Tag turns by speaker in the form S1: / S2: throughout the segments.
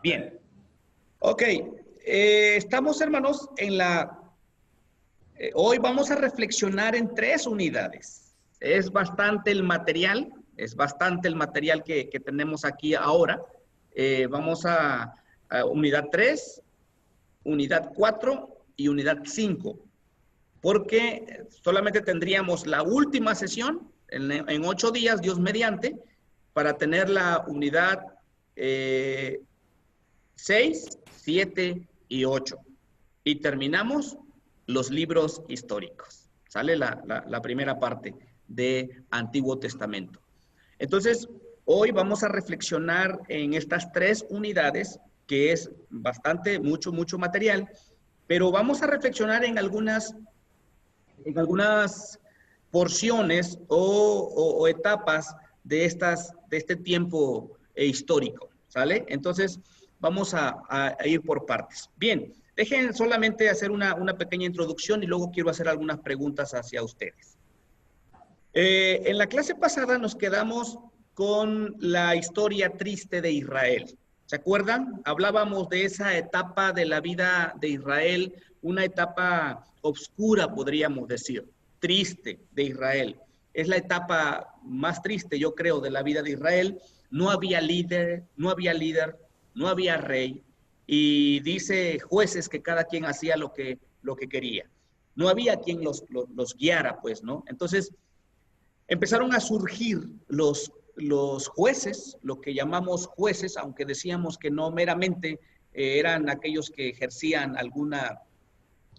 S1: Bien. Ok. Estamos, hermanos, hoy vamos a reflexionar en 3 unidades. Es bastante el material que tenemos aquí ahora. Vamos a unidad 3, unidad 4 y unidad 5, porque solamente tendríamos la última sesión en 8 días, Dios mediante, para tener la unidad 6, 7 y 8. Y terminamos los libros históricos. Sale la primera parte de Antiguo Testamento. Entonces, hoy vamos a reflexionar en estas 3 unidades, que es bastante, mucho material, pero vamos a reflexionar en algunas porciones o etapas de este tiempo histórico, ¿sale? Entonces, vamos a ir por partes. Bien, dejen solamente hacer una pequeña introducción y luego quiero hacer algunas preguntas hacia ustedes. En la clase pasada nos quedamos con la historia triste de Israel. ¿Se acuerdan? Hablábamos de esa etapa de la vida de Israel, una etapa oscura, podríamos decir, triste de Israel. Es la etapa más triste, yo creo, de la vida de Israel. No había líder, no había rey, y dice Jueces que cada quien hacía lo que quería. No había quien los guiara, pues, ¿no? Entonces, empezaron a surgir los jueces, lo que llamamos jueces, aunque decíamos que no meramente eran aquellos que ejercían alguna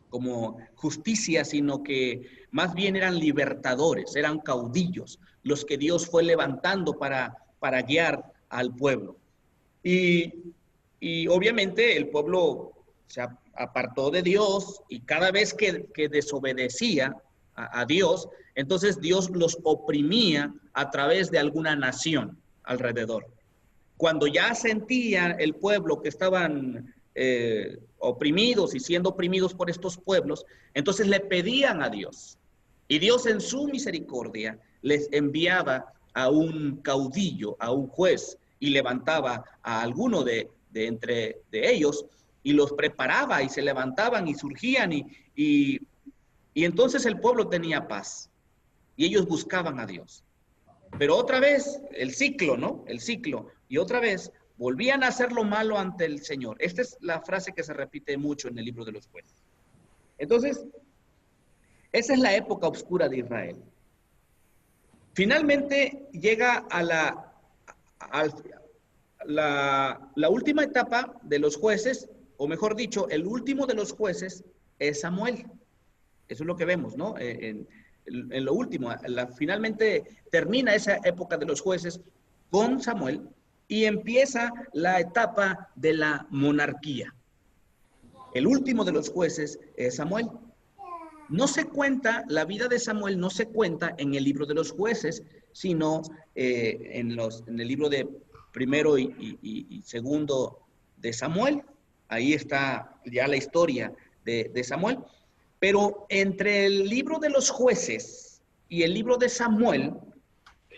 S1: como justicia, sino que más bien eran libertadores, eran caudillos, los que Dios fue levantando para guiar al pueblo. Y obviamente el pueblo se apartó de Dios, y cada vez que desobedecía a Dios, entonces Dios los oprimía a través de alguna nación alrededor. Cuando ya sentía el pueblo que estaban oprimidos y siendo oprimidos por estos pueblos, entonces le pedían a Dios. Y Dios en su misericordia les enviaba a un caudillo, a un juez, y levantaba a alguno de entre ellos, y los preparaba, y se levantaban y surgían, y entonces el pueblo tenía paz, y ellos buscaban a Dios. Pero otra vez, el ciclo, ¿no? El ciclo. Y otra vez, volvían a hacer lo malo ante el Señor. Esta es la frase que se repite mucho en el libro de los Jueces. Entonces, esa es la época oscura de Israel. Finalmente llega a la última etapa de los jueces, o mejor dicho, el último de los jueces es Samuel. Eso es lo que vemos, ¿no? En lo último, finalmente termina esa época de los jueces con Samuel, y empieza la etapa de la monarquía. El último de los jueces es Samuel. No se cuenta, la vida de Samuel no se cuenta en el libro de los jueces, sino en el libro de primero y segundo de Samuel. Ahí está ya la historia de Samuel. Pero entre el libro de los jueces y el libro de Samuel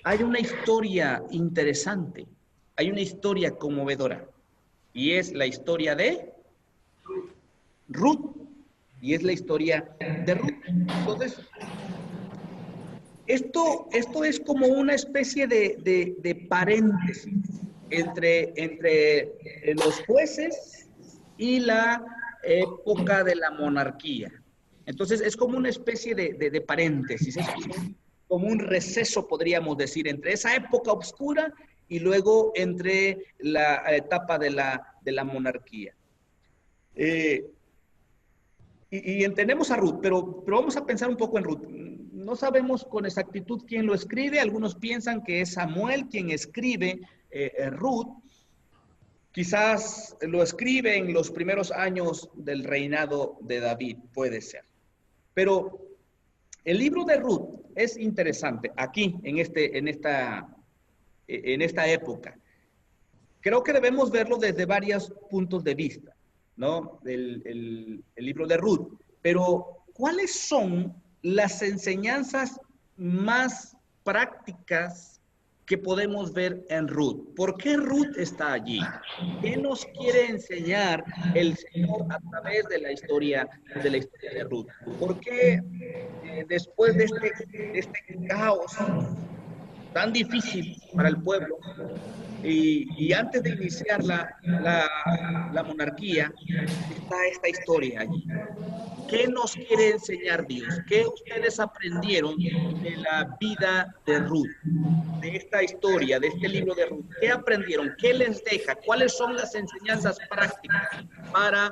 S1: hay una historia interesante, hay una historia conmovedora, y es la historia de Ruth, y es la historia de Ruth. Entonces, esto es como una especie de paréntesis entre los jueces y la época de la monarquía. Entonces, es como una especie de paréntesis, es como un receso, podríamos decir, entre esa época oscura y luego entre la etapa de la monarquía. Y entendemos a Ruth, pero vamos a pensar un poco en Ruth. No sabemos con exactitud quién lo escribe. Algunos piensan que es Samuel quien escribe Ruth. Quizás lo escribe en los primeros años del reinado de David, puede ser. Pero el libro de Ruth es interesante aquí, en esta época. Creo que debemos verlo desde varios puntos de vista, ¿no? El libro de Ruth. Pero, ¿cuáles son las enseñanzas más prácticas que podemos ver en Ruth. ¿Por qué Ruth está allí? ¿Qué nos quiere enseñar el Señor a través de la historia de Ruth? ¿Por qué después de este caos tan difícil para el pueblo y antes de iniciar la monarquía, está esta historia allí? ¿Qué nos quiere enseñar Dios? ¿Qué ustedes aprendieron de la vida de Ruth? De esta historia, de este libro de Ruth. ¿Qué aprendieron? ¿Qué les deja? ¿Cuáles son las enseñanzas prácticas para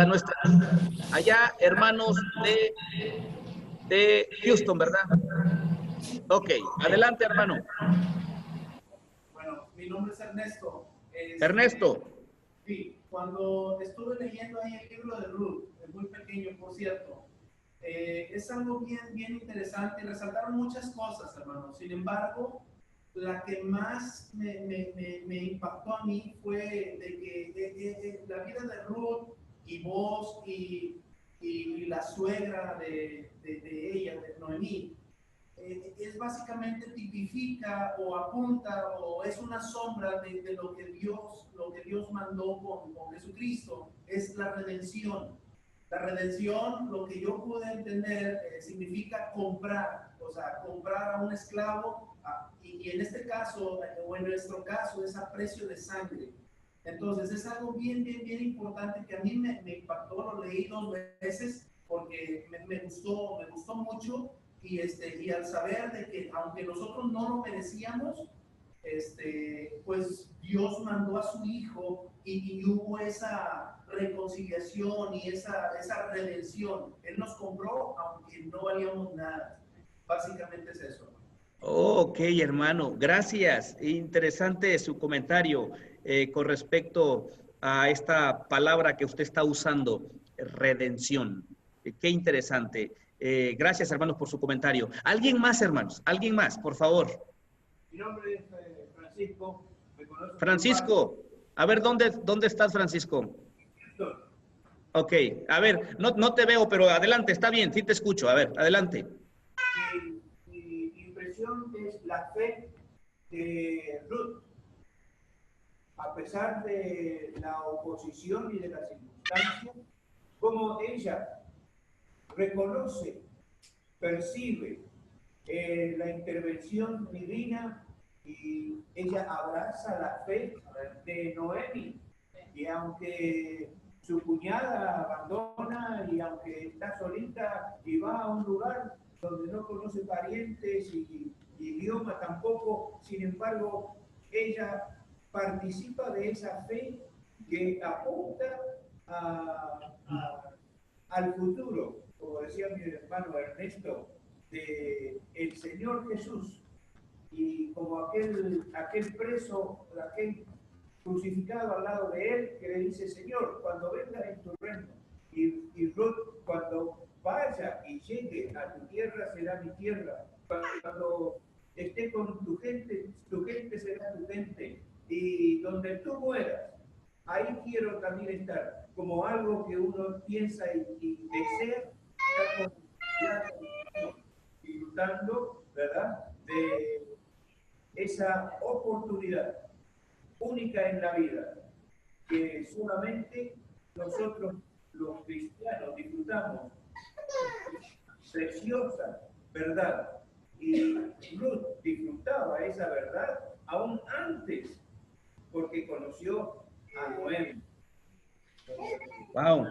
S1: nuestra vida? Allá, hermanos de Houston, ¿verdad? Ok, adelante, hermano.
S2: Bueno, mi nombre es Ernesto.
S1: Ernesto.
S2: Sí, cuando estuve leyendo ahí el libro de Ruth, es muy pequeño, por cierto, es algo bien interesante. Resaltaron muchas cosas, hermano. Sin embargo, la que más me impactó a mí fue de que la vida de Ruth y vos y la suegra de ella, de Noemí, es básicamente tipifica o apunta o es una sombra de lo que Dios mandó con Jesucristo, es la redención. La redención, lo que yo pude entender, significa comprar, o sea, comprar a un esclavo, y en este caso, o en nuestro caso, es a precio de sangre. Entonces, es algo bien importante que a mí me impactó, lo leí 2 veces porque me gustó mucho, y al saber de que aunque nosotros no lo merecíamos, pues Dios mandó a su Hijo y hubo esa reconciliación y esa redención. Él nos compró aunque no valíamos nada. Básicamente es eso.
S1: Ok, hermano, gracias. Interesante su comentario con respecto a esta palabra que usted está usando, redención. Qué interesante. Gracias, hermanos, por su comentario. ¿Alguien más, hermanos? ¿Alguien más, por favor?
S3: Mi nombre es Francisco.
S1: Francisco, a ver, ¿dónde estás, Francisco? Ok, a ver, no te veo, pero adelante, está bien, sí te escucho. A ver, adelante.
S3: Mi impresión es la fe de Ruth. A pesar de la oposición y de las circunstancias, como ella reconoce, percibe la intervención divina, y ella abraza la fe de Noemi, y aunque su cuñada abandona y aunque está solita y va a un lugar donde no conoce parientes y idioma tampoco, sin embargo, ella participa de esa fe que apunta al futuro, como decía mi hermano Ernesto, de el Señor Jesús. Y como aquel preso, aquel crucificado al lado de él, que le dice: Señor, cuando venga en tu reino, y Ruth, cuando vaya y llegue a tu tierra, será mi tierra. Cuando esté con tu gente será tu gente. Y donde tú mueras, ahí quiero también estar. Como algo que uno piensa y desea, estar disfrutando, ¿verdad?, de esa oportunidad única en la vida, que solamente nosotros los cristianos disfrutamos. Preciosa verdad. Y Ruth disfrutaba esa verdad aún antes, porque conoció a Noemi.
S1: Wow.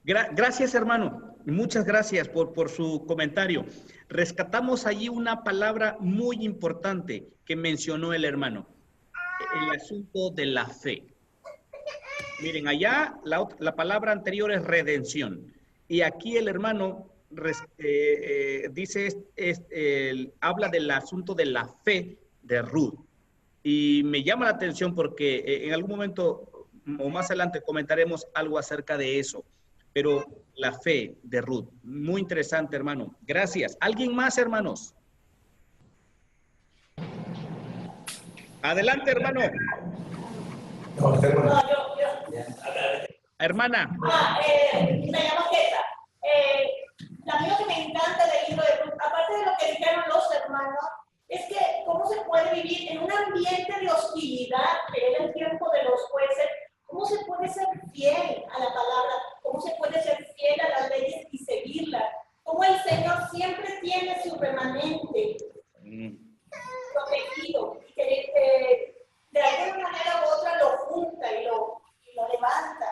S1: Gracias, hermano. Muchas gracias por su comentario. Rescatamos allí una palabra muy importante que mencionó el hermano, el asunto de la fe. Miren, allá la palabra anterior es redención. Y aquí el hermano dice, habla del asunto de la fe de Ruth. Y me llama la atención porque en algún momento o más adelante comentaremos algo acerca de eso. Pero la fe de Ruth, muy interesante, hermano. Gracias. ¿Alguien más, hermanos? Adelante, hermano.
S4: No, yo.
S1: Hermana.
S4: Me llamo Keta. A mí lo que me encanta del libro de Ruth, aparte de lo que dijeron los hermanos, es que cómo se puede vivir en un ambiente de hostilidad, que era el tiempo de los jueces. ¿Cómo se puede ser fiel a la palabra? ¿Cómo se puede ser fiel a las leyes y seguirlas? ¿Cómo el Señor siempre tiene su remanente protegido y que de alguna manera u otra lo junta y lo levanta?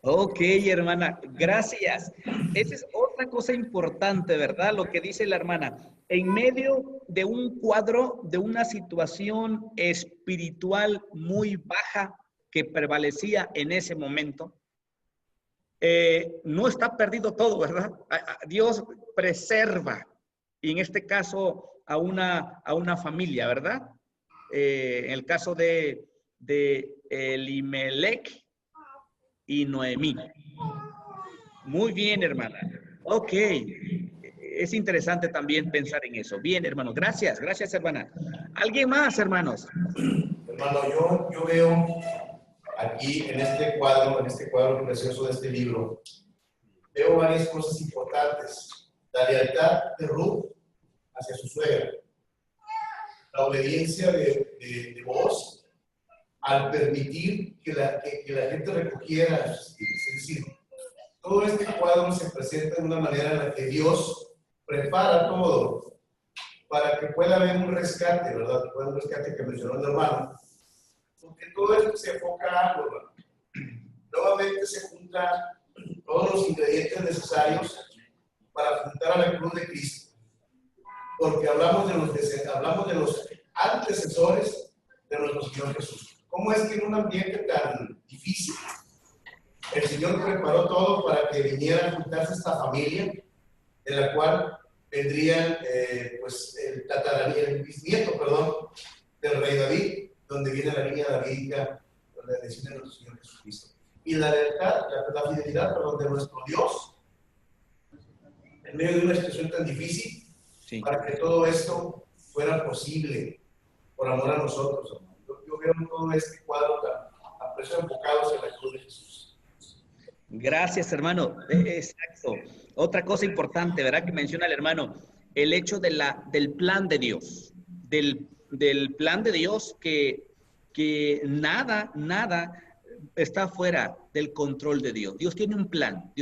S1: Ok, hermana, gracias. Esa es otra cosa importante, ¿verdad? Lo que dice la hermana. En medio de un cuadro, de una situación espiritual muy baja que prevalecía en ese momento, no está perdido todo, ¿verdad? Dios preserva, y en este caso a una familia, ¿verdad? En el caso de Elimelech y Noemí. Muy bien, hermana. Ok. Es interesante también pensar en eso. Bien, hermano. Gracias, gracias, hermana. ¿Alguien más, hermanos?
S5: Hermano, yo veo aquí en este cuadro precioso de este libro, veo varias cosas importantes. La lealtad de Ruth hacia su suegra, la obediencia de Boaz al permitir que la gente recogiera sus hijos. Es decir, todo este cuadro se presenta de una manera en la que Dios prepara todo para que pueda haber un rescate, ¿verdad? Pueda haber un rescate que mencionó el hermano. Porque todo esto se enfoca a algo, hermano. Nuevamente se juntan todos los ingredientes necesarios para apuntar a la cruz de Cristo. Porque hablamos de los antecesores de nuestro Señor Jesús. ¿Cómo es que en un ambiente tan difícil el Señor preparó todo para que viniera a juntarse esta familia, de la cual vendrían el bisnieto, del rey David, donde viene la línea davídica, donde desciende nuestro Señor Jesucristo? Y la lealtad, la fidelidad, de nuestro Dios, en medio de una situación tan difícil, sí, para que todo esto fuera posible, por amor a nosotros, hermano. Yo veo todo este cuadro tan preciso, enfocados en la cruz de Jesús.
S1: Gracias, hermano. Exacto. Otra cosa importante, ¿verdad? Que menciona el hermano, el hecho del plan de Dios, del plan de Dios que nada está fuera del control de Dios. Dios tiene un plan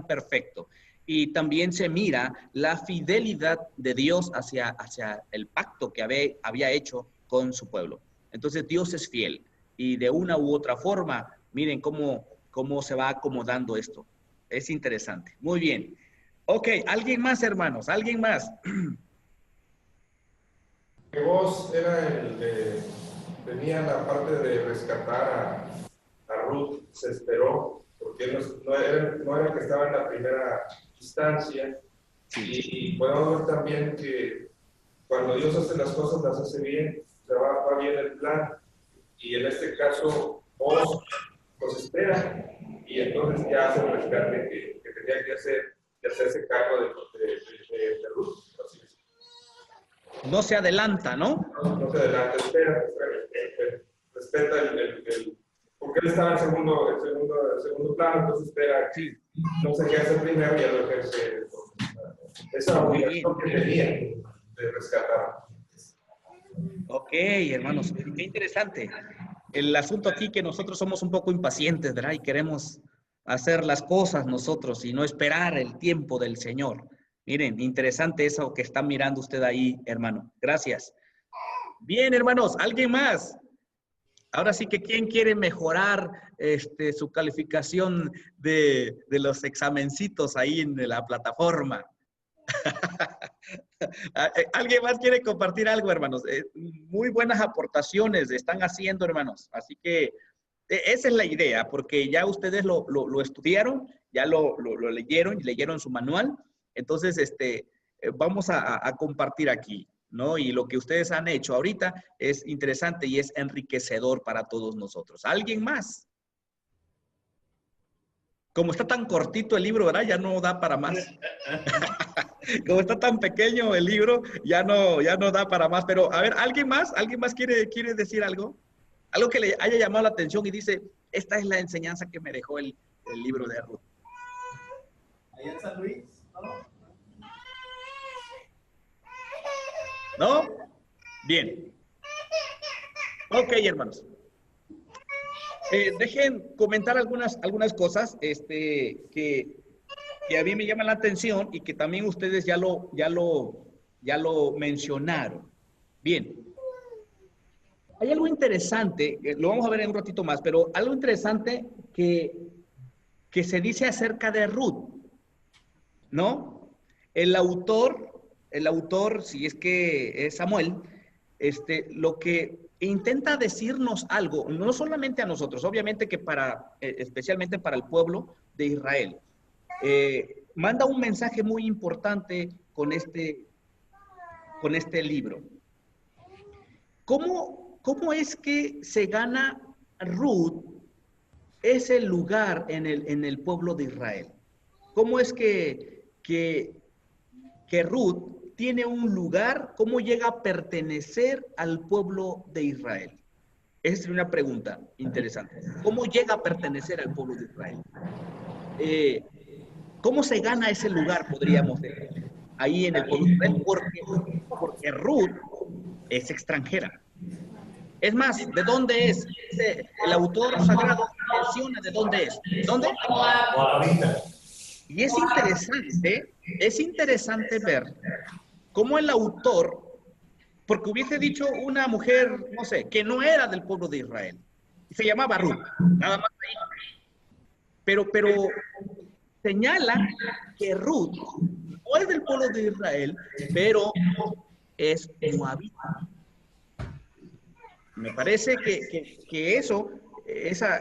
S1: perfecto. Y también se mira la fidelidad de Dios hacia el pacto que había hecho con su pueblo. Entonces Dios es fiel y de una u otra forma, miren cómo se va acomodando esto. Es interesante. Muy bien. Ok, ¿alguien más, hermanos? ¿Alguien más?
S6: Que vos tenía la parte de rescatar a Ruth, se esperó, porque no era que estaba en la primera instancia. Y podemos ver también que cuando Dios hace las cosas, las hace bien, trabaja bien el plan. Y en este caso, vos los espera y entonces ya hace el rescate que tenía que hacer, de hacerse cargo de Ruth. Así es.
S1: No se adelanta, ¿no?
S6: No se adelanta, espera, respeta porque él estaba en segundo plano, entonces espera, sí, no se ejerce el primero y ya lo ejerce. Esa obligación que tenía de rescatar.
S1: Ok, hermanos, qué interesante. El asunto aquí que nosotros somos un poco impacientes, ¿verdad? Y queremos hacer las cosas nosotros y no esperar el tiempo del Señor. Miren, interesante eso que está mirando usted ahí, hermano. Gracias. Bien, hermanos, ¿alguien más? Ahora sí que ¿quién quiere mejorar su calificación de los examencitos ahí en la plataforma? ¿Alguien más quiere compartir algo, hermanos? Muy buenas aportaciones están haciendo, hermanos. Así que esa es la idea, porque ya ustedes lo estudiaron, ya lo leyeron y leyeron su manual. Entonces, vamos a compartir aquí, ¿no? Y lo que ustedes han hecho ahorita es interesante y es enriquecedor para todos nosotros. ¿Alguien más? Como está tan cortito el libro, ¿verdad? Ya no da para más. Como está tan pequeño el libro, ya no da para más. Pero, a ver, ¿alguien más? ¿Alguien más quiere decir algo? Algo que le haya llamado la atención y dice, esta es la enseñanza que me dejó el libro de Ruth.
S2: Allá en San Luis, ¿no?
S1: ¿No? Bien. Ok, hermanos. Dejen comentar algunas cosas que a mí me llaman la atención y que también ustedes ya lo mencionaron. Bien. Hay algo interesante, lo vamos a ver en un ratito más, pero algo interesante que se dice acerca de Ruth, ¿no? El autor, si es que es Samuel, lo que intenta decirnos algo, no solamente a nosotros, obviamente que especialmente para el pueblo de Israel, manda un mensaje muy importante con este libro. ¿Cómo es que se gana Ruth ese lugar en el pueblo de Israel? ¿Cómo es que Ruth tiene un lugar? ¿Cómo llega a pertenecer al pueblo de Israel? Esa es una pregunta interesante. ¿Cómo llega a pertenecer al pueblo de Israel? ¿Cómo se gana ese lugar, podríamos decir, ahí en el pueblo de Israel? Porque Ruth es extranjera. Es más, ¿de dónde es? El autor sagrado menciona de dónde es. ¿Dónde?
S5: Moabita.
S1: Y es interesante ver cómo el autor, porque hubiese dicho una mujer, no sé, que no era del pueblo de Israel, se llamaba Ruth, nada más ahí. Pero señala que Ruth no es del pueblo de Israel, pero es moabita. Me parece que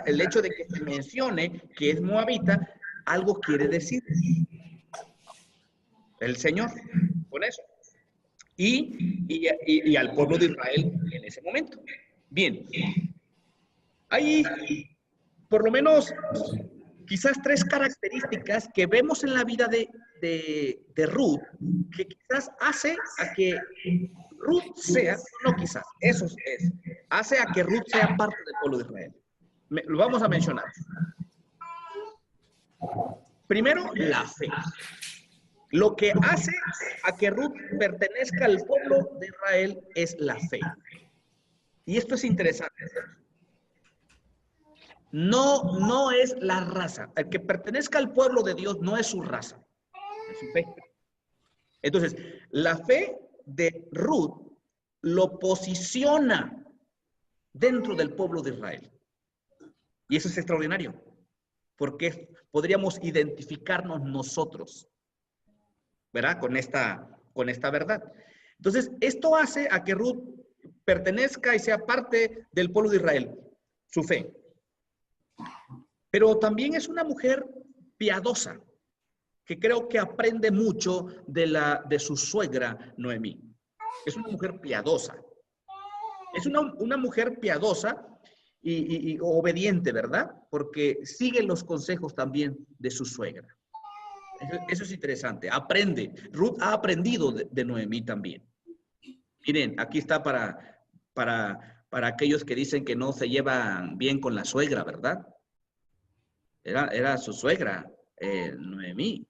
S1: el hecho de que se mencione que es moabita, algo quiere decir el Señor con eso. Y al pueblo de Israel en ese momento. Bien. Hay por lo menos quizás 3 características que vemos en la vida de Ruth, que quizás hace a que Ruth hace a que Ruth sea parte del pueblo de Israel. Lo vamos a mencionar. Primero, la fe. Lo que hace a que Ruth pertenezca al pueblo de Israel es la fe. Y esto es interesante. No es la raza. El que pertenezca al pueblo de Dios no es su raza, es su fe. Entonces, la fe de Ruth lo posiciona dentro del pueblo de Israel. Y eso es extraordinario, porque podríamos identificarnos nosotros, ¿verdad? Con esta verdad. Entonces, esto hace a que Ruth pertenezca y sea parte del pueblo de Israel, su fe. Pero también es una mujer piadosa, que creo que aprende mucho de su suegra Noemí. Es una mujer piadosa. Es una mujer piadosa y obediente, ¿verdad? Porque sigue los consejos también de su suegra. Eso es interesante. Aprende. Ruth ha aprendido de Noemí también. Miren, aquí está para aquellos que dicen que no se llevan bien con la suegra, ¿verdad? Era su suegra, Noemí.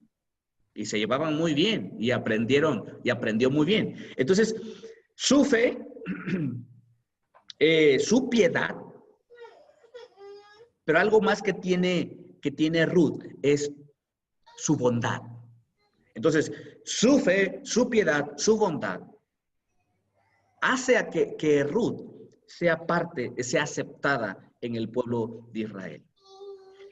S1: Y se llevaban muy bien y aprendió muy bien. Entonces, su fe, su piedad, pero algo más que tiene Ruth es su bondad. Entonces, su fe, su piedad, su bondad hace a que Ruth sea aceptada en el pueblo de Israel.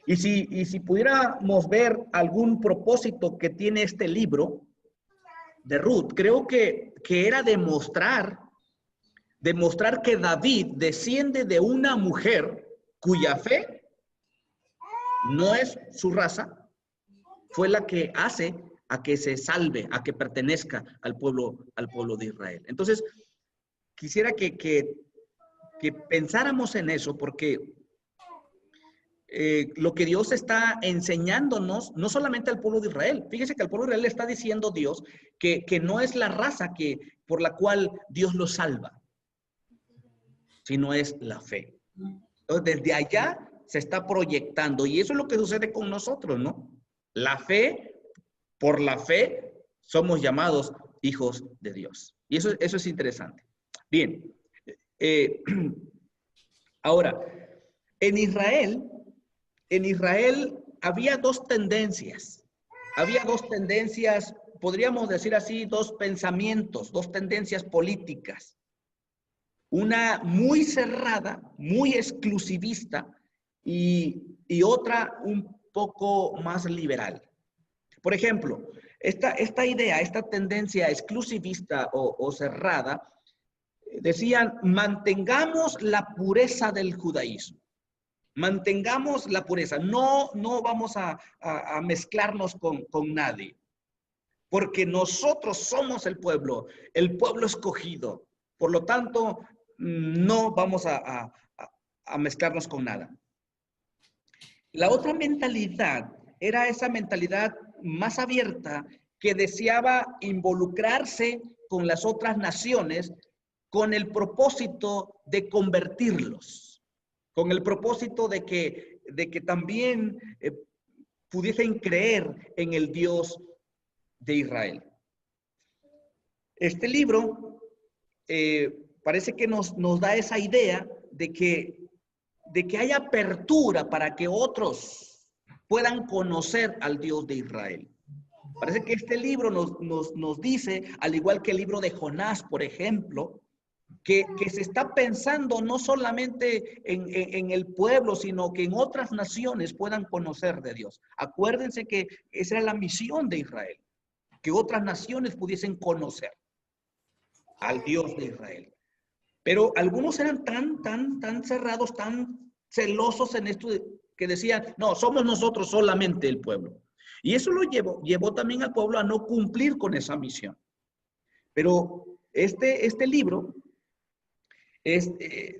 S1: Y si pudiéramos ver algún propósito que tiene este libro de Ruth, creo que era demostrar que David desciende de una mujer cuya fe no es su raza, fue la que hace a que se salve, a que pertenezca al pueblo de Israel. Entonces, quisiera que pensáramos en eso, porque lo que Dios está enseñándonos, no solamente al pueblo de Israel. Fíjese que al pueblo de Israel le está diciendo Dios que no es la raza por la cual Dios lo salva, sino es la fe. Entonces, desde allá se está proyectando, y eso es lo que sucede con nosotros, ¿no? La fe, por la fe, somos llamados hijos de Dios. Y eso es interesante. Bien. Ahora, en Israel había dos tendencias. Había dos tendencias, podríamos decir así, dos pensamientos, dos tendencias políticas. Una muy cerrada, muy exclusivista y otra un poco más liberal. Por ejemplo, esta idea, esta tendencia exclusivista o cerrada, decían, mantengamos la pureza del judaísmo. Mantengamos la pureza. No vamos a mezclarnos con nadie. Porque nosotros somos el pueblo escogido. Por lo tanto, no vamos a mezclarnos con nada. La otra mentalidad era esa mentalidad más abierta que deseaba involucrarse con las otras naciones con el propósito de convertirlos, con el propósito de que también pudiesen creer en el Dios de Israel. Este libro parece que nos da esa idea de que hay apertura para que otros puedan conocer al Dios de Israel. Parece que este libro nos dice, al igual que el libro de Jonás, por ejemplo, que se está pensando no solamente en el pueblo, sino que en otras naciones puedan conocer de Dios. Acuérdense que esa era la misión de Israel, que otras naciones pudiesen conocer al Dios de Israel. Pero algunos eran tan cerrados, tan celosos en esto que decían, no, somos nosotros solamente el pueblo. Y eso lo llevó también al pueblo a no cumplir con esa misión. Pero este libro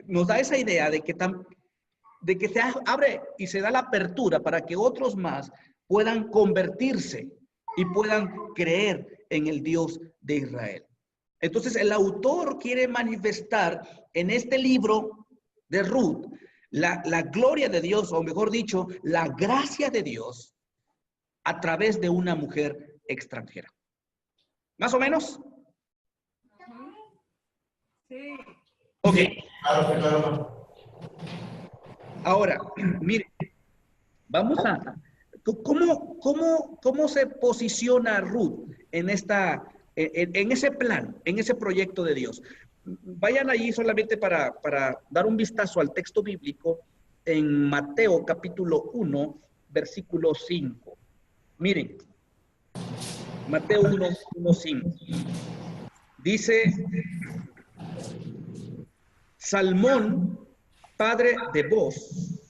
S1: nos da esa idea de que se abre y se da la apertura para que otros más puedan convertirse y puedan creer en el Dios de Israel. Entonces el autor quiere manifestar en este libro de Ruth la gloria de Dios, o mejor dicho, la gracia de Dios a través de una mujer extranjera. ¿Más o menos?
S4: Sí.
S1: Ok.
S5: Claro.
S1: Ahora, mire, vamos a... ¿Cómo se posiciona Ruth en ese plan, en ese proyecto de Dios? Vayan allí solamente para dar un vistazo al texto bíblico en Mateo capítulo 1, versículo 5. Miren, Mateo 1, 5. Dice, Salmón, padre de Boz,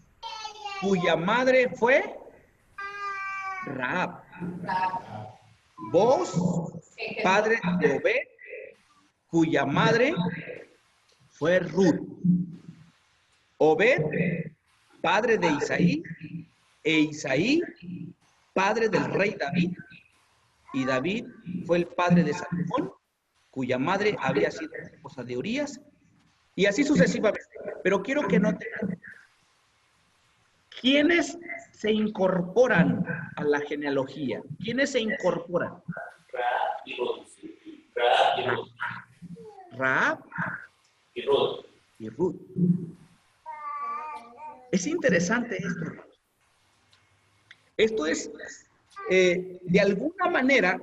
S1: cuya madre fue Rahab. Boz, padre de Obed, cuya madre fue Ruth. Obed, padre de Isaí, e Isaí, padre del rey David, y David fue el padre de Salomón, cuya madre había sido esposa de Urías, y así sucesivamente. Pero quiero que noten, ¿quiénes se incorporan a la genealogía? ¿Quiénes se incorporan? Rahab y Ruth. Es interesante esto. Esto es, de alguna manera,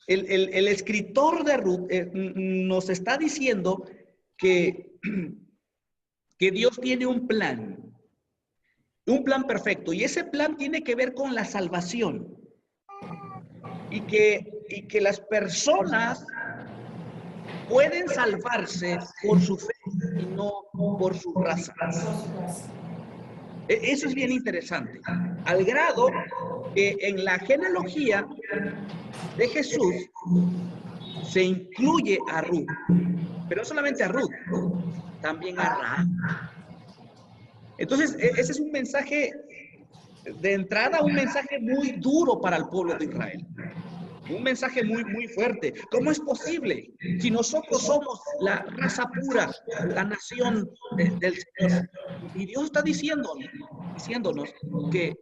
S1: el escritor de Ruth nos está diciendo que Dios tiene un plan perfecto, y ese plan tiene que ver con la salvación, y que las personas pueden salvarse por su fe y no por su raza. Eso es bien interesante, al grado que en la genealogía de Jesús se incluye a Ruth, pero no solamente a Ruth, también a Rahab. Entonces, ese es un mensaje de entrada, un mensaje muy duro para el pueblo de Israel. Un mensaje muy fuerte. ¿Cómo es posible? Si nosotros somos la raza pura, la nación del Señor. Y Dios está diciéndonos que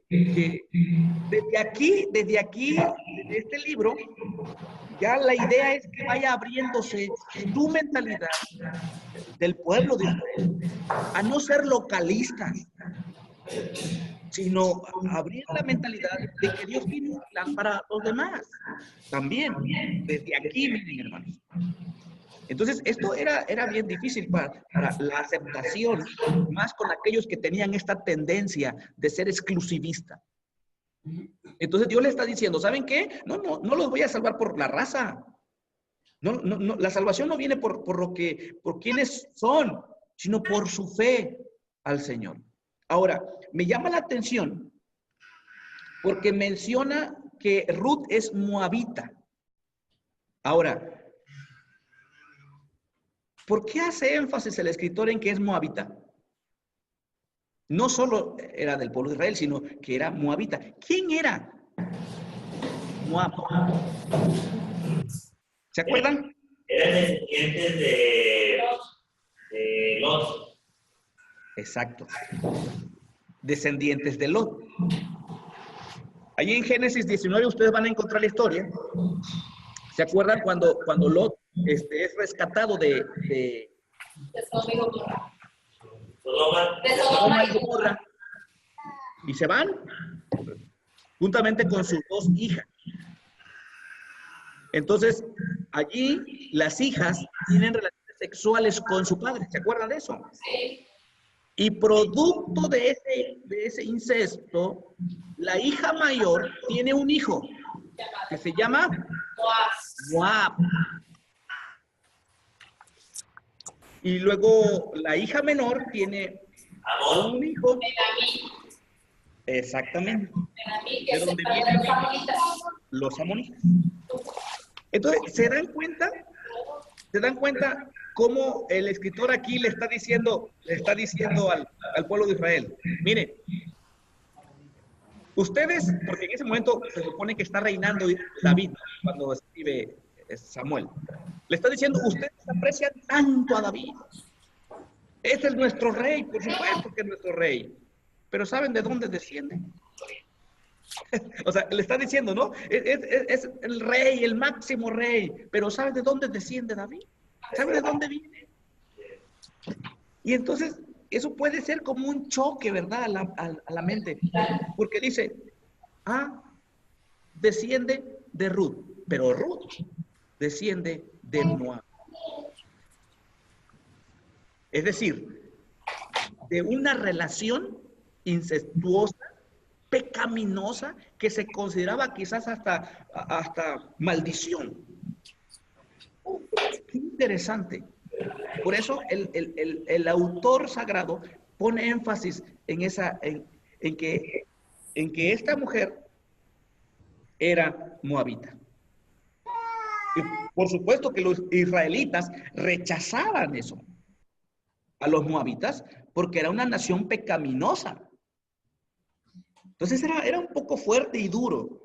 S1: desde aquí, desde este libro, Ya la idea es que vaya abriéndose tu mentalidad del pueblo de Israel a no ser localistas, sino abrir la mentalidad de que Dios tiene un plan para los demás. También, desde aquí, miren, hermanos. Entonces, esto era bien difícil para la aceptación, más con aquellos que tenían esta tendencia de ser exclusivista. Entonces, Dios le está diciendo, ¿saben qué? No los voy a salvar por la raza. No, la salvación no viene por quienes son, sino por su fe al Señor. Ahora, me llama la atención porque menciona que Ruth es moabita. Ahora, ¿por qué hace énfasis el escritor en que es moabita? No solo era del pueblo de Israel, sino que era moabita. ¿Quién era Moab? ¿Se acuerdan?
S7: Eran descendientes de Lot.
S1: Exacto. Descendientes de Lot. Allí en Génesis 19 ustedes van a encontrar la historia. ¿Se acuerdan cuando Lot es rescatado de Sodoma y Gomorra? Y se van juntamente con sus dos hijas. Entonces, allí las hijas tienen relaciones sexuales con su padre. ¿Se acuerdan de eso? Sí. Y producto de ese incesto, la hija mayor tiene un hijo que se llama Moab. Y luego la hija menor tiene un hijo. Exactamente. ¿De dónde vienen? Los amonitas. Entonces, ¿se dan cuenta? ¿Se dan cuenta cómo el escritor aquí le está diciendo al pueblo de Israel? Miren, ustedes, porque en ese momento se supone que está reinando David cuando escribe Samuel, le está diciendo, ustedes aprecian tanto a David. Este es nuestro rey, por supuesto que es nuestro rey. Pero ¿saben de dónde desciende? O sea, le está diciendo, ¿no? Es el rey, el máximo rey. Pero ¿saben de dónde desciende David? ¿Saben de dónde viene? Y entonces, eso puede ser como un choque, ¿verdad? A la mente. Porque dice, desciende de Ruth. Pero Ruth desciende de Moab. Es decir, de una relación incestuosa, pecaminosa, que se consideraba quizás hasta maldición. Qué interesante. Por eso el autor sagrado pone énfasis en que esta mujer era moabita. Y por supuesto que los israelitas rechazaban eso a los moabitas porque era una nación pecaminosa. Entonces era un poco fuerte y duro.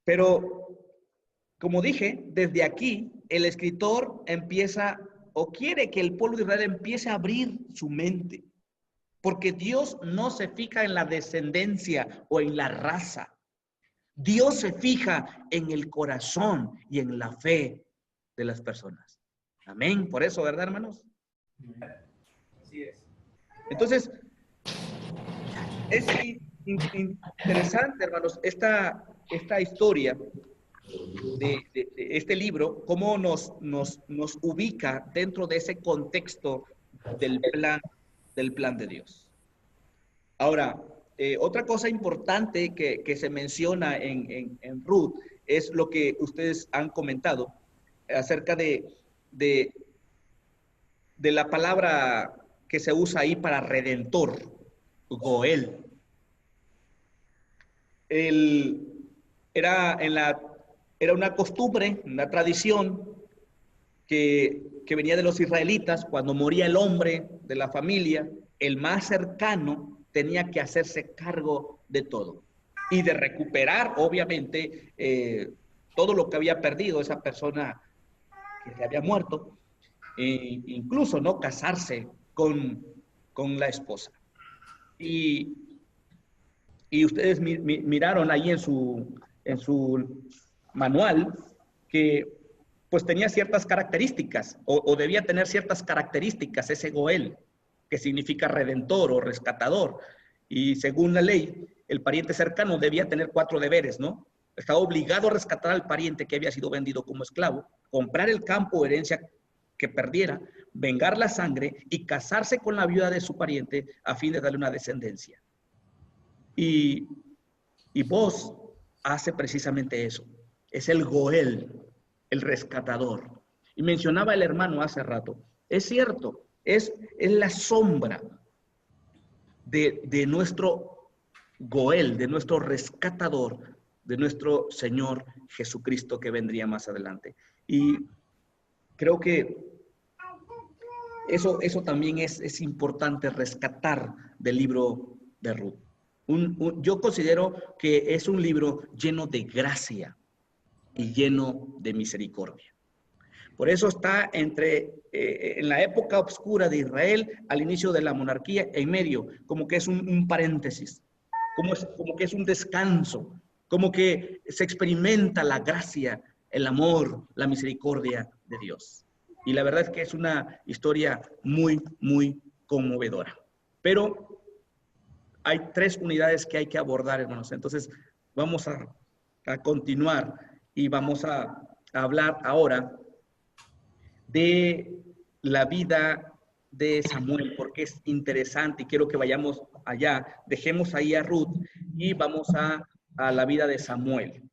S1: Pero, como dije, desde aquí el escritor empieza o quiere que el pueblo de Israel empiece a abrir su mente. Porque Dios no se fija en la descendencia o en la raza. Dios se fija en el corazón y en la fe de las personas. Amén. Por eso, ¿verdad, hermanos?
S2: Así es.
S1: Entonces, es interesante, hermanos, esta historia de este libro, cómo nos ubica dentro de ese contexto del plan de Dios. Ahora, otra cosa importante que se menciona en Ruth es lo que ustedes han comentado acerca de la palabra que se usa ahí para redentor, Goel. Era una costumbre, una tradición que venía de los israelitas. Cuando moría el hombre de la familia, el más cercano tenía que hacerse cargo de todo y de recuperar, obviamente, todo lo que había perdido esa persona que se había muerto, e incluso no casarse con la esposa. Y ustedes miraron ahí en su manual que pues tenía ciertas características o debía tener ciertas características ese Goel, que significa redentor o rescatador. Y según la ley, el pariente cercano debía tener 4 deberes, ¿no? Estaba obligado a rescatar al pariente que había sido vendido como esclavo, comprar el campo o herencia que perdiera, vengar la sangre y casarse con la viuda de su pariente a fin de darle una descendencia. Y vos hace precisamente eso. Es el Goel, el rescatador. Y mencionaba el hermano hace rato. Es cierto, es la sombra de nuestro Goel, de nuestro rescatador, de nuestro Señor Jesucristo que vendría más adelante. Y creo que eso también es importante rescatar del libro de Ruth. Yo considero que es un libro lleno de gracia y lleno de misericordia. Por eso está en la época oscura de Israel, al inicio de la monarquía, en medio, como que es un paréntesis, como que es un descanso, como que se experimenta la gracia, el amor, la misericordia de Dios. Y la verdad es que es una historia muy, muy conmovedora. Pero hay 3 unidades que hay que abordar, hermanos. Entonces, vamos a continuar y vamos a hablar ahora de la vida de Samuel, porque es interesante y quiero que vayamos allá. Dejemos ahí a Ruth y vamos a la vida de Samuel.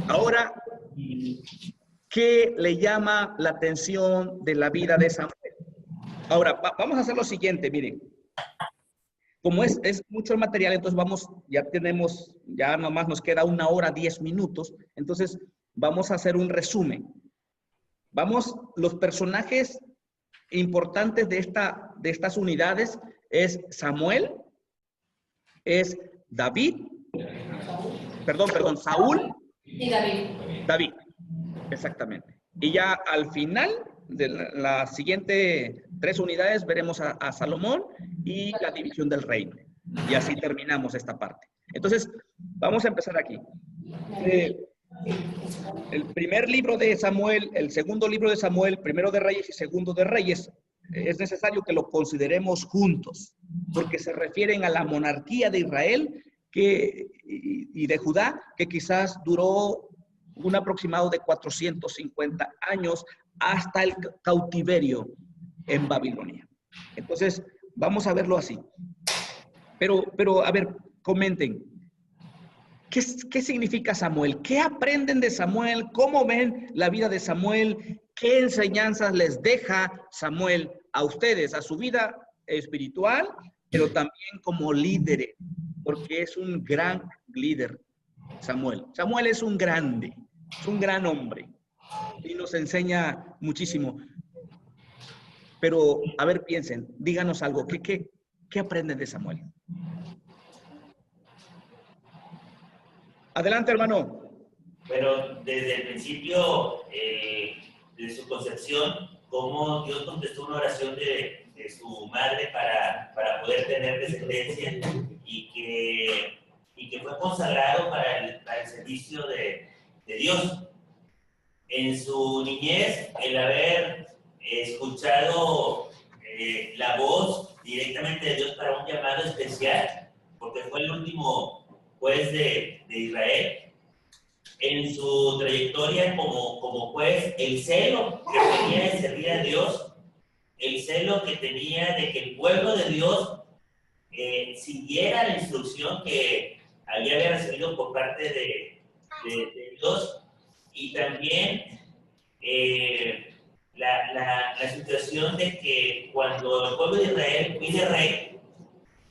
S1: Ahora, ¿qué le llama la atención de la vida de Samuel? Ahora, vamos a hacer lo siguiente, miren. Como es mucho el material, entonces ya nomás nos queda 1 hora 10 minutos, entonces vamos a hacer un resumen. Los personajes importantes de estas unidades es Samuel, es Saúl
S8: y David.
S1: David, exactamente. Y ya al final de la siguiente 3 unidades veremos a Salomón y la división del reino. Y así terminamos esta parte. Entonces, vamos a empezar aquí. El primer libro de Samuel, el segundo libro de Samuel, primero de Reyes y segundo de Reyes, es necesario que lo consideremos juntos, porque se refieren a la monarquía de Israel y de Judá, que quizás duró un aproximado de 450 años hasta el cautiverio en Babilonia. Entonces, vamos a verlo así. Pero a ver, comenten. ¿Qué significa Samuel? ¿Qué aprenden de Samuel? ¿Cómo ven la vida de Samuel? ¿Qué enseñanzas les deja Samuel a ustedes, a su vida espiritual, pero también como líder? Porque es un gran líder, Samuel. Samuel es un grande, es un gran hombre y nos enseña muchísimo. Pero, a ver, piensen, díganos algo. ¿Qué aprenden de Samuel? Adelante, hermano.
S7: Bueno, desde el principio de su concepción, cómo Dios contestó una oración de su madre para poder tener descendencia y que fue consagrado para el servicio de Dios. En su niñez, el haber escuchado la voz directamente de Dios para un llamado especial, porque fue el último juez de Israel. En su trayectoria como juez, el celo que tenía de servir a Dios, el celo que tenía de que el pueblo de Dios siguiera la instrucción que había recibido por parte de Dios, y también la situación de que cuando el pueblo de Israel pide rey,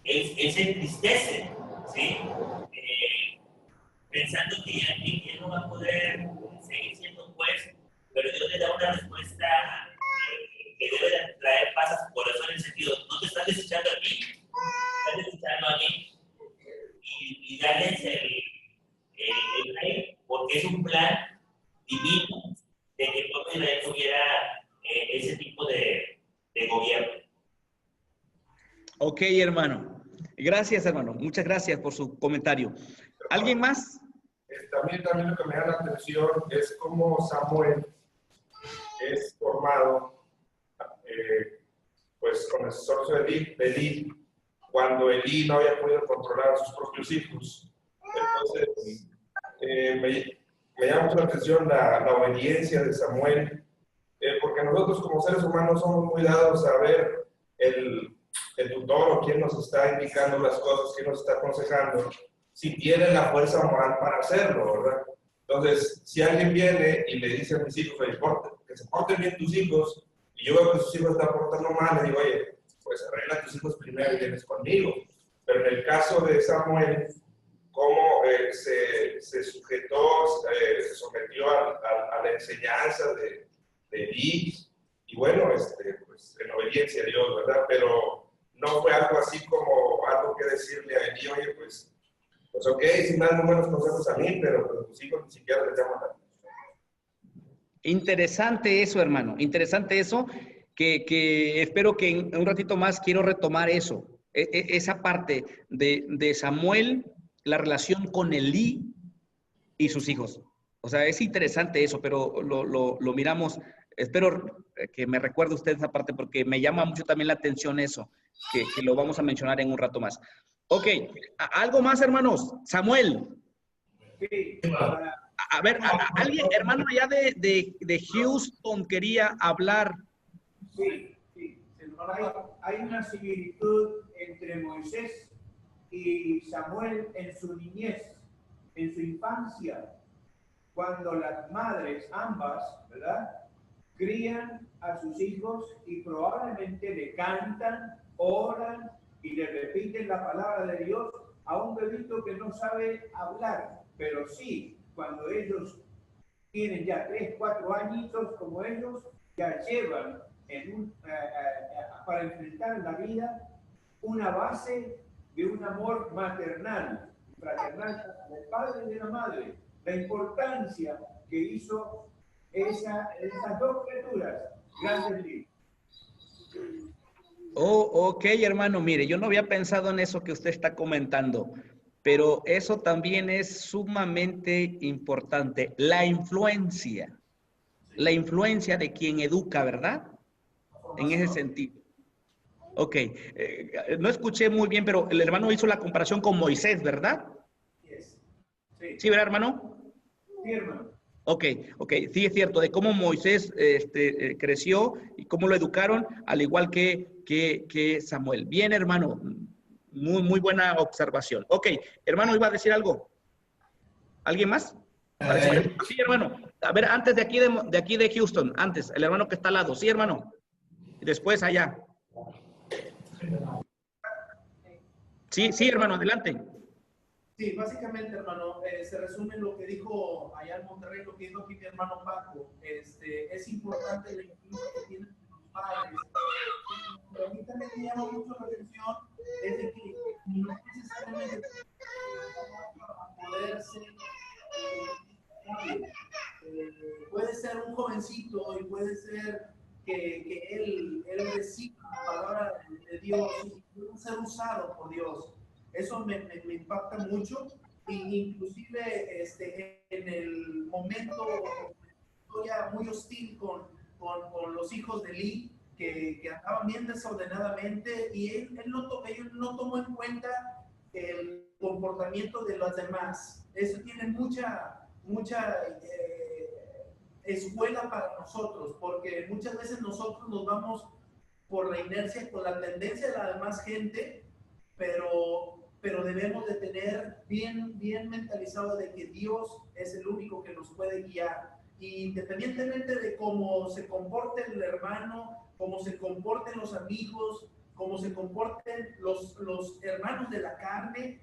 S7: él se entristece, ¿sí? Pensando que ya no va a poder seguir siendo juez, pero Dios le da una respuesta que debe de traer paz a su corazón, en el sentido, no te estás desechando a mí, estás desechando a mí, y darles el rey, porque es un plan divino de que el pueblo de Israel tuviera ese tipo de gobierno.
S1: Ok, hermano. Gracias, hermano. Muchas gracias por su comentario. ¿Alguien más?
S6: También lo que me da la atención es cómo Samuel es formado pues con el esfuerzo de Elí, cuando Elí no había podido controlar a sus propios hijos. Entonces, me llama mucho la atención la obediencia de Samuel, porque nosotros como seres humanos somos muy dados a ver el tutor o quien nos está indicando las cosas, quien nos está aconsejando, si tiene la fuerza moral para hacerlo, ¿verdad? Entonces, si alguien viene y le dice a mis hijos, que se porten bien tus hijos, y yo veo que sus hijos están portando mal, le digo, oye, pues arregla a tus hijos primero y vienes conmigo. Pero en el caso de Samuel, cómo se sujetó, se sometió a la enseñanza de Elí, y bueno, pues en obediencia a Dios, ¿verdad? Pero no fue algo así como algo que decirle a Elí, oye, pues ok, sin dar muy buenos consejos a mí, pero tus hijos ni siquiera les llaman la atención.
S1: Interesante eso, hermano. Interesante eso, que espero que en un ratito más quiero retomar eso. Esa parte de Samuel, la relación con Elí y sus hijos. O sea, es interesante eso, pero lo miramos. Espero que me recuerde usted esa parte porque me llama mucho también la atención eso, que lo vamos a mencionar en un rato más. Ok, ¿algo más, hermanos? Samuel.
S3: Sí,
S1: A ver, alguien, hermano, allá de Houston quería hablar.
S3: sí. Hay una similitud entre Moisés y Samuel en su niñez, en su infancia, cuando las madres, ambas, ¿verdad?, crían a sus hijos y probablemente le cantan, oran y le repiten la palabra de Dios a un bebito que no sabe hablar, pero sí, cuando ellos tienen ya 3, 4 añitos como ellos, ya llevan para enfrentar la vida una base de un amor maternal, fraternal del padre y de la madre. La importancia que hizo esas dos criaturas, grandes libros.
S1: Oh, ok, hermano, mire, yo no había pensado en eso que usted está comentando, pero eso también es sumamente importante. La influencia de quien educa, ¿verdad? En ese sentido. Ok, no escuché muy bien, pero el hermano hizo la comparación con Moisés, ¿verdad? Sí, ¿verdad, hermano?
S3: Sí, hermano.
S1: Ok, sí es cierto, de cómo Moisés creció y cómo lo educaron, al igual que Samuel. Bien, hermano, muy buena observación. Ok, hermano, ¿iba a decir algo? ¿Alguien más? Sí, hermano. A ver, antes de aquí de Houston, antes, el hermano que está al lado. Sí, hermano. Y después allá. Sí, hermano, adelante.
S2: Sí, básicamente, hermano, se resume en lo que dijo allá en Monterrey, lo que dijo aquí mi hermano Paco. Es importante la influencia que tienen los padres. Pero a mí también me llama mucho la atención es de que no necesariamente poder ser puede ser un jovencito y puede ser que él reciba la palabra de Dios y puede ser usado por Dios. Eso me impacta mucho, inclusive en el momento ya muy hostil con los hijos de Elí, que andaban bien desordenadamente, y él no tomó en cuenta el comportamiento de los demás. Eso tiene mucha escuela para nosotros, porque muchas veces nosotros nos vamos por la inercia, por la tendencia de la demás gente, pero debemos de tener bien mentalizado de que Dios es el único que nos puede guiar. Y independientemente de cómo se comporte el hermano, cómo se comporten los amigos, cómo se comporten los hermanos de la carne,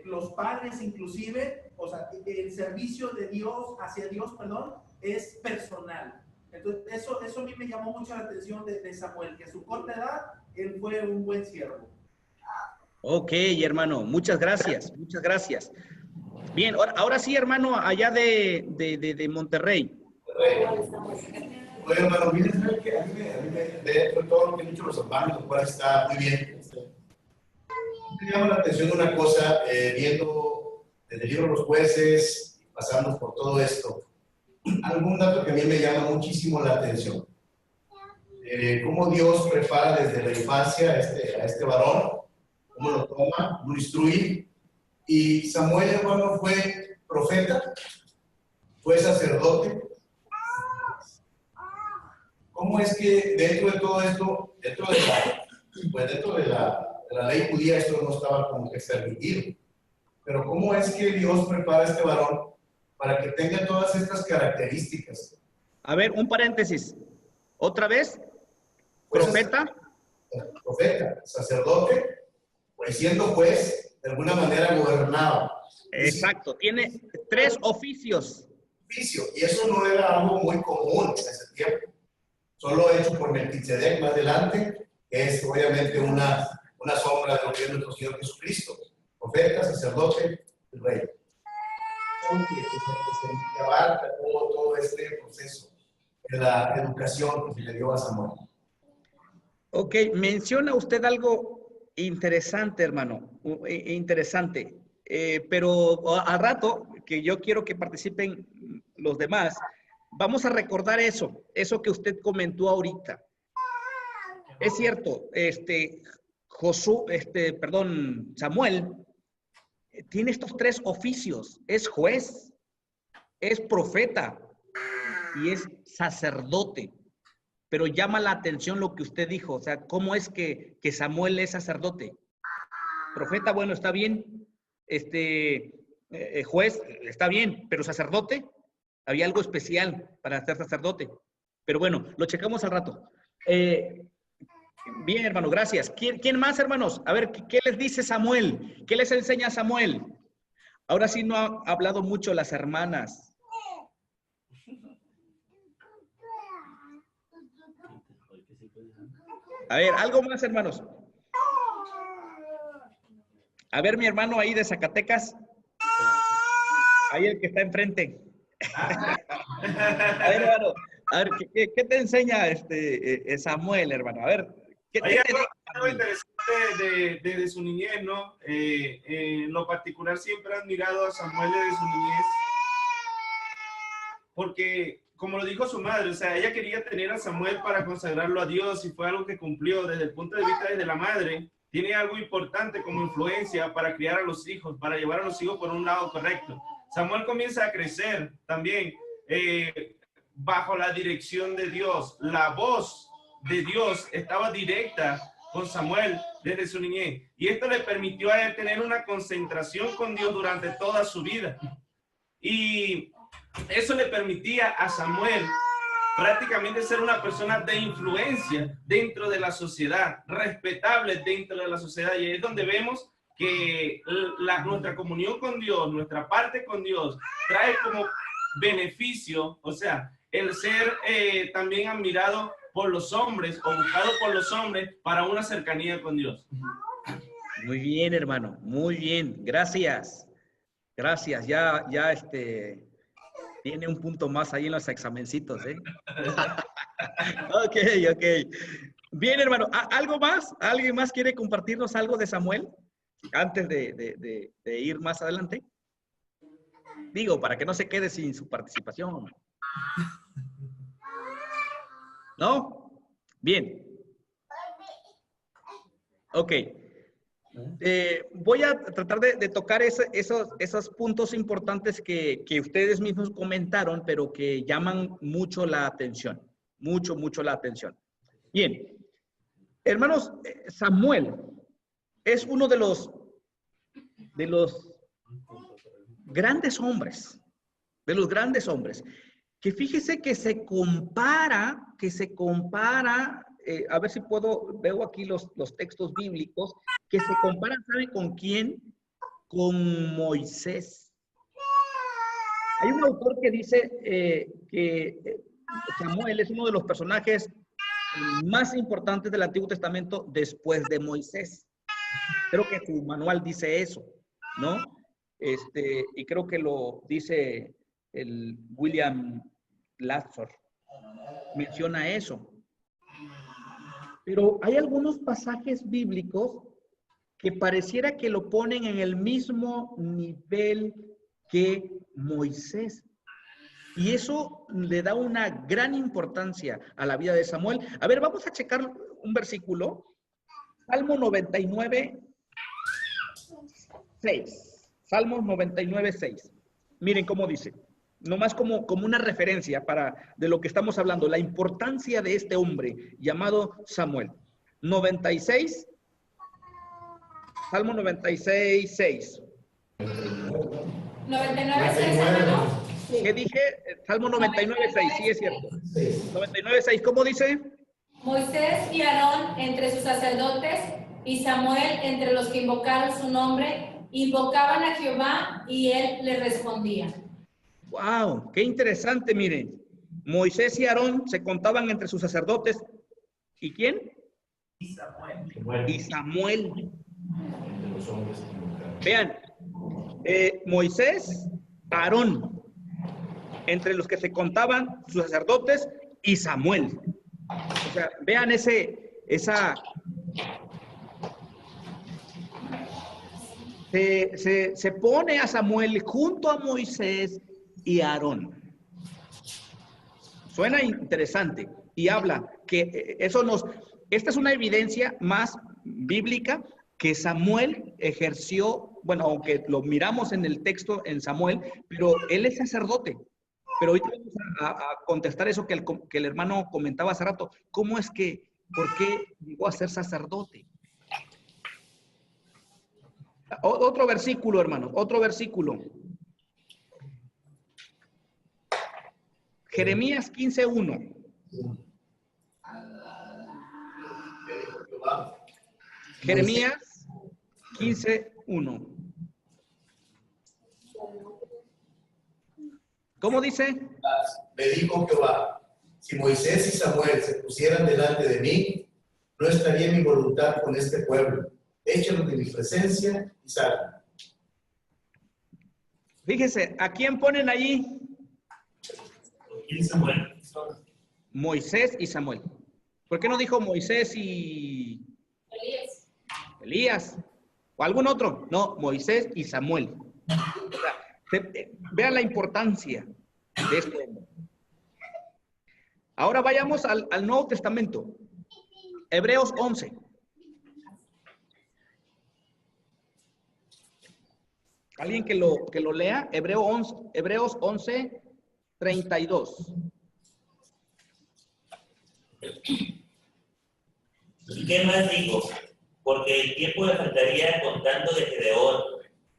S2: los padres inclusive, o sea, el servicio de Dios, hacia Dios, perdón, es personal. Entonces, eso a mí me llamó mucho la atención de Samuel, que a su corta edad, él fue un buen siervo.
S1: Ok, hermano, muchas gracias. Bien, ahora sí, hermano, allá de Monterrey.
S5: Bueno, hermano, mire, que a mí me todo lo que han dicho los hermanos, lo cual está muy bien. Me llama la atención una cosa, viendo desde el libro de los jueces, pasando por todo esto, algún dato que a mí me llama muchísimo la atención. Cómo Dios prepara desde la infancia a este varón, cómo lo toma, lo instruye. Y Samuel, hermano, fue profeta, fue sacerdote. ¿Cómo es que dentro de todo esto, dentro de la ley judía, esto no estaba como que permitido? Pero ¿cómo es que Dios prepara a este varón para que tenga todas estas características?
S1: A ver, un paréntesis. Otra vez, profeta.
S5: Profeta, sacerdote, pues siendo juez, de alguna manera gobernado.
S1: Exacto, tiene 3 oficios.
S5: Y eso no era algo muy común en ese tiempo. Solo hecho por Melquisedec más adelante, que es obviamente una sombra de lo que es nuestro Señor Jesucristo. Profeta, sacerdote y rey. Que abarca todo este proceso de la educación que se le dio a Samuel.
S1: Ok, menciona usted algo interesante, hermano, interesante, pero al rato, que yo quiero que participen los demás, vamos a recordar eso que usted comentó ahorita. Es cierto, Samuel tiene estos 3 oficios, es juez, es profeta y es sacerdote. Pero llama la atención lo que usted dijo, o sea, ¿cómo es que Samuel es sacerdote? Profeta, bueno, está bien, juez, está bien, pero sacerdote, había algo especial para ser sacerdote. Pero bueno, lo checamos al rato. Bien, hermano, gracias. ¿Quién más, hermanos? A ver, ¿qué les dice Samuel? ¿Qué les enseña Samuel? Ahora sí no ha hablado mucho las hermanas. A ver, algo más, hermanos. A ver, mi hermano ahí de Zacatecas. Ahí el que está enfrente. A ver, hermano. A ver, ¿qué te enseña Samuel, hermano? A ver, ¿qué te dice?
S6: Algo interesante desde su niñez, ¿no? En lo particular siempre he admirado a Samuel desde su niñez. Porque, como lo dijo su madre, o sea, ella quería tener a Samuel para consagrarlo a Dios y fue algo que cumplió desde el punto de vista de la madre. Tiene algo importante como influencia para criar a los hijos, para llevar a los hijos por un lado correcto. Samuel comienza a crecer también bajo la dirección de Dios. La voz de Dios estaba directa con Samuel desde su niñez. Y esto le permitió a él tener una concentración con Dios durante toda su vida. Y eso le permitía a Samuel prácticamente ser una persona de influencia dentro de la sociedad, respetable dentro de la sociedad. Y ahí es donde vemos que nuestra comunión con Dios, nuestra parte con Dios, trae como beneficio, o sea, el ser también admirado por los hombres o buscado por los hombres para una cercanía con Dios.
S1: Muy bien, hermano, muy bien, gracias. Gracias, ya tiene un punto más ahí en los examencitos, ¿eh? Ok. Bien, hermano, ¿algo más? ¿Alguien más quiere compartirnos algo de Samuel antes de ir más adelante? Digo, para que no se quede sin su participación. ¿No? Bien. Ok. Voy a tratar de tocar esos puntos importantes que ustedes mismos comentaron, pero que llaman mucho la atención. Mucho la atención. Bien. Hermanos, Samuel es uno de los grandes hombres, que fíjese que se compara, a ver si veo aquí los textos bíblicos, que se comparan, ¿sabe con quién? Con Moisés. Hay un autor que dice que Samuel es uno de los personajes más importantes del Antiguo Testamento después de Moisés. Creo que su manual dice eso, ¿no? Y creo que lo dice el William Latzer. Menciona eso. Pero hay algunos pasajes bíblicos que pareciera que lo ponen en el mismo nivel que Moisés. Y eso le da una gran importancia a la vida de Samuel. A ver, vamos a checar un versículo. Salmo 99, 6. Salmos 99, 6. Miren cómo dice. Nomás como una referencia de lo que estamos hablando. La importancia de este hombre llamado Samuel. 96. Salmo 96, 6.
S8: 99, 6, hermano.
S1: ¿Qué dije? Salmo 99, 6. Sí, es cierto. 99, 6. ¿Cómo dice?
S8: Moisés y Aarón entre sus sacerdotes y Samuel entre los que invocaron su nombre, invocaban a Jehová y él les respondía.
S1: ¡Wow! ¡Qué interesante! Miren, Moisés y Aarón se contaban entre sus sacerdotes. ¿Y quién?
S2: Y Samuel.
S1: Y Samuel. Vean, Moisés, Aarón, entre los que se contaban sus sacerdotes y Samuel. O sea, vean esa... Se pone a Samuel junto a Moisés y Aarón. Suena interesante y habla que esta es una evidencia más bíblica que Samuel ejerció, bueno, aunque lo miramos en el texto en Samuel, pero él es sacerdote. Pero ahorita vamos a contestar eso que el hermano comentaba hace rato. ¿Cómo es que, por qué llegó a ser sacerdote? Otro versículo, hermano, otro versículo. Jeremías 15:1. Jeremías 15:1. ¿Cómo dice?
S5: Me dijo Jehová, si Moisés y Samuel se pusieran delante de mí, no estaría mi voluntad con este pueblo. Échalos de mi presencia y salgan.
S1: Fíjese, ¿a quién ponen allí?
S7: Samuel.
S1: Moisés y Samuel. ¿Por qué no dijo Moisés y Elías? ¿O algún otro? No, Moisés y Samuel. O sea, vean la importancia de este hombre. Ahora vayamos al Nuevo Testamento. Hebreos 11. ¿Alguien que lo lea? Hebreos 11, 32.
S7: ¿Y qué más digo? Porque el tiempo me faltaría contando de Gedeón,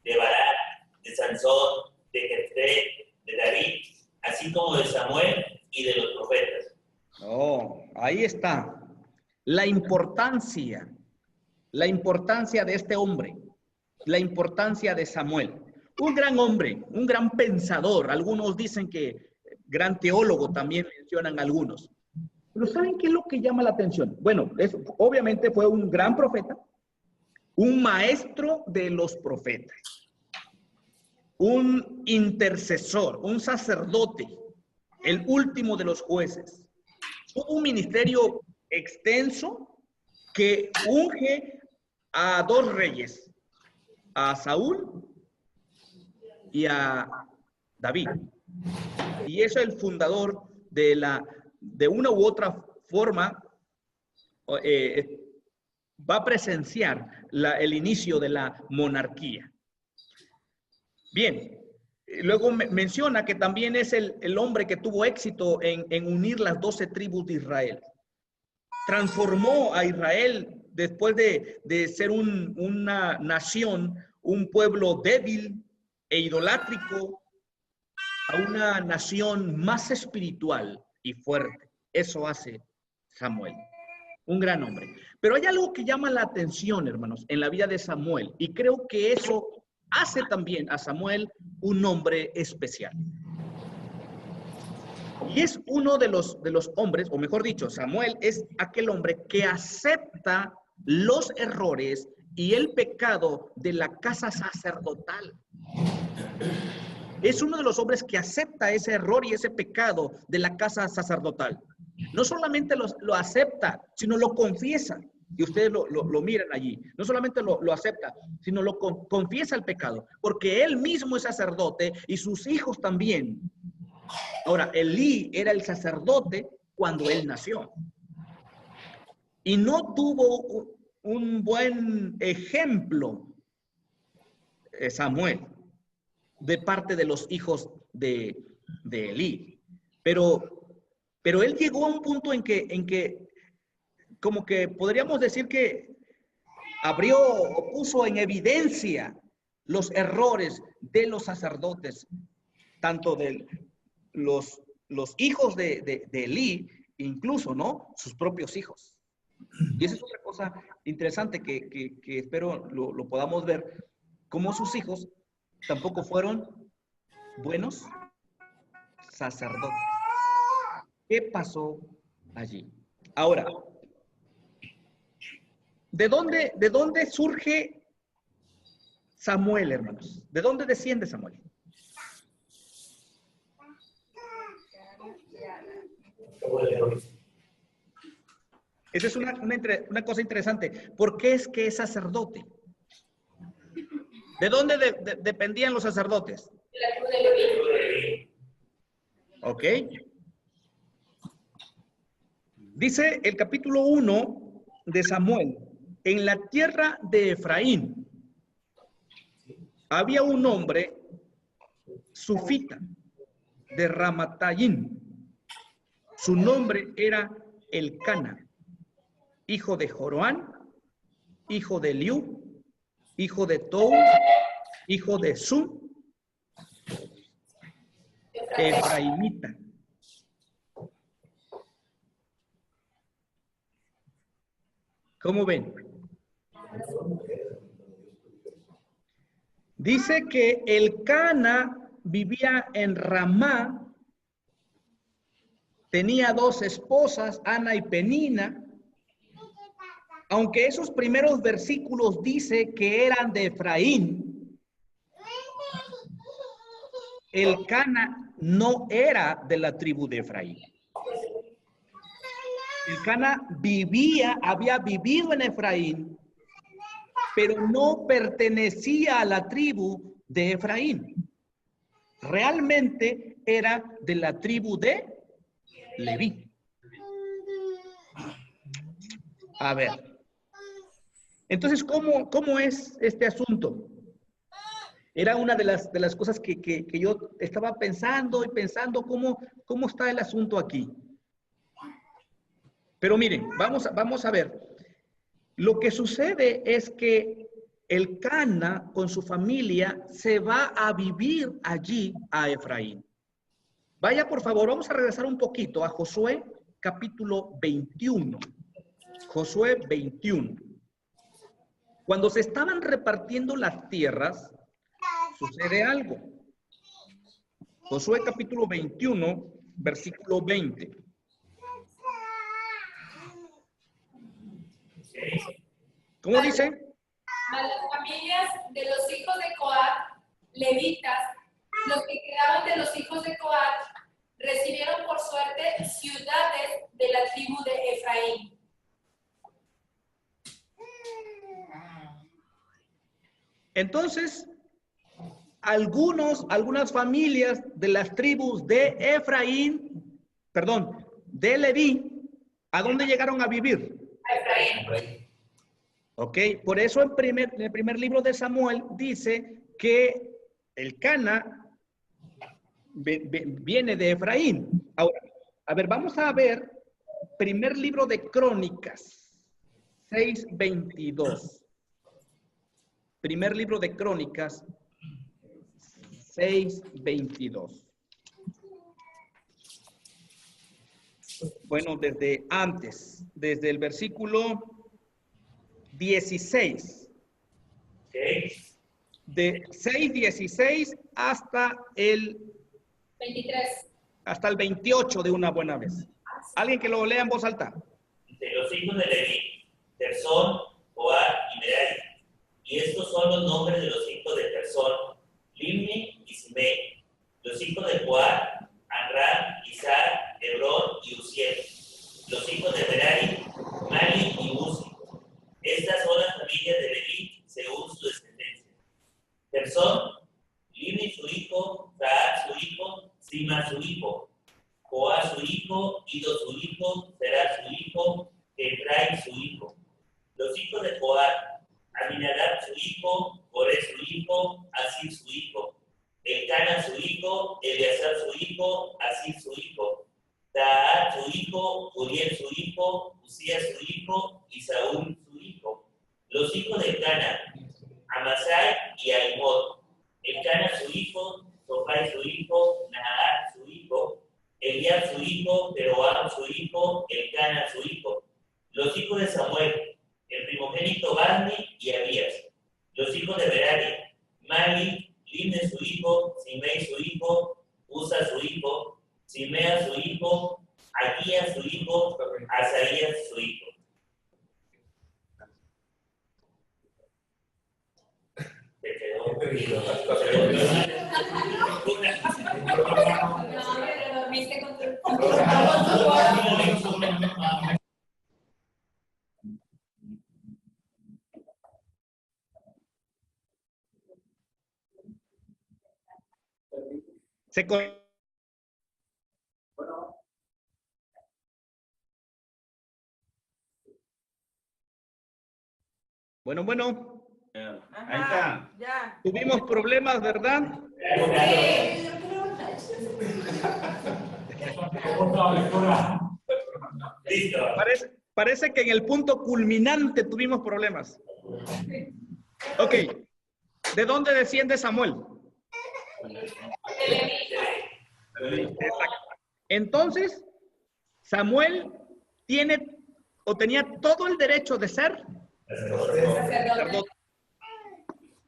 S7: de Barak, de Sansón, de Jefté, de David, así como de Samuel y de los profetas.
S1: Oh, ahí está. La importancia de este hombre, la importancia de Samuel. Un gran hombre, un gran pensador. Algunos dicen que gran teólogo también mencionan algunos. Pero ¿saben qué es lo que llama la atención? Bueno, obviamente fue un gran profeta, un maestro de los profetas, un intercesor, un sacerdote, el último de los jueces. Tuvo un ministerio extenso que unge a dos reyes, a Saúl y a David. Y es el fundador de una u otra forma, va a presenciar el inicio de la monarquía. Bien, luego menciona que también es el hombre que tuvo éxito en unir las 12 tribus de Israel. Transformó a Israel después de ser una nación, un pueblo débil e idolátrico, a una nación más espiritual y fuerte. Eso hace Samuel, un gran hombre. Pero hay algo que llama la atención, hermanos, en la vida de Samuel, y creo que eso hace también a Samuel un hombre especial. Y es uno de los hombres, o mejor dicho, Samuel es aquel hombre que acepta los errores y el pecado de la casa sacerdotal. Es uno de los hombres que acepta ese error y ese pecado de la casa sacerdotal. No solamente lo acepta, sino lo confiesa. Y ustedes lo miran allí. No solamente lo acepta, sino lo confiesa el pecado. Porque él mismo es sacerdote y sus hijos también. Ahora, Elí era el sacerdote cuando él nació. Y no tuvo un buen ejemplo, Samuel, de parte de los hijos de Elí. Pero él llegó a un punto en que como que podríamos decir que abrió o puso en evidencia los errores de los sacerdotes, tanto de los hijos de Elí, incluso, ¿no? Sus propios hijos. Y esa es otra cosa interesante que espero lo podamos ver, cómo sus hijos tampoco fueron buenos sacerdotes. ¿Qué pasó allí? Ahora, ¿de dónde surge Samuel, hermanos? ¿De dónde desciende Samuel? Esa es una cosa interesante. ¿Por qué es que es sacerdote? ¿De dónde dependían los sacerdotes? Ok. Dice el capítulo 1 de Samuel: en la tierra de Efraín había un hombre sufita de Ramatayim. Su nombre era Elcana, hijo de Joroán, hijo de Eliú, hijo de Tou, hijo de Zum, efraimita. ¿Cómo ven? Dice que Elcana vivía en Ramá, tenía 2 esposas, Ana y Penina, aunque esos primeros versículos dice que eran de Efraín. Elcana no era de la tribu de Efraín. Elcana había vivido en Efraín, pero no pertenecía a la tribu de Efraín. Realmente era de la tribu de Leví. A ver. Entonces, ¿cómo es este asunto? Era una de las cosas que yo estaba pensando y pensando cómo está el asunto aquí. Pero miren, vamos a ver. Lo que sucede es que Elcana con su familia se va a vivir allí a Efraín. Vaya, por favor, vamos a regresar un poquito a Josué capítulo 21. Josué 21. Cuando se estaban repartiendo las tierras, sucede algo. Josué capítulo 21, versículo 20. ¿Cómo dice?
S8: A las familias de los hijos de Coat, levitas, los que quedaban de los hijos de Coat, recibieron por suerte ciudades de la tribu de Efraín.
S1: Entonces, algunas familias de las tribus de Efraín, de Leví, ¿a dónde llegaron a vivir?
S8: A Efraín.
S1: Ok, por eso en el primer libro de Samuel dice que Elcana viene de Efraín. Ahora, a ver, vamos a ver primer libro de Crónicas 6:22. Primer libro de Crónicas 6:22. Bueno, desde antes, desde el versículo 16. De 6:16 hasta el
S8: 23.
S1: Hasta el 28 de una buena vez. ¿Alguien que lo lea en voz alta?
S7: De los hijos de Leví, Gersón, Coat y Merari. Y estos son los nombres de los hijos de Gersón, Limni y Simei. Los hijos de Coat, Amram, Izhar, Hebrón y Uziel. Los hijos de Merari, Mali y Uzi. Sima su hijo, Joa su hijo, Ido su hijo, Será su hijo, Ketrai su hijo. Los hijos de Joa, Aminadab su hijo, Coré su hijo, Asir su hijo, Elcana su hijo, Eleazar su hijo, Asir su hijo, Taat su hijo, Uriel su hijo, Usías su hijo y Saúl su hijo. Los hijos de Elcana, Amasai y Ahimot. Elcana su hijo, Sofai su hijo, Nahat su hijo, Eliab su hijo, Jeroam su hijo, Elcana su hijo. Los hijos de Samuel, el primogénito Barni y Abías. Los hijos de Berani, Mali, Limne su hijo, Simei su hijo, Usa su hijo, Simea su hijo, Aquía su hijo, Asaías su hijo. Te quedó.
S8: No, pero dormiste con tu...
S1: Bueno.
S9: Ajá,
S1: Ahí está.
S9: Ya.
S1: Tuvimos problemas, ¿verdad?
S7: Listo.
S1: Parece que en el punto culminante tuvimos problemas. Ok. ¿De dónde desciende Samuel? Exacto. Entonces, Samuel tenía todo el derecho de ser sacerdote.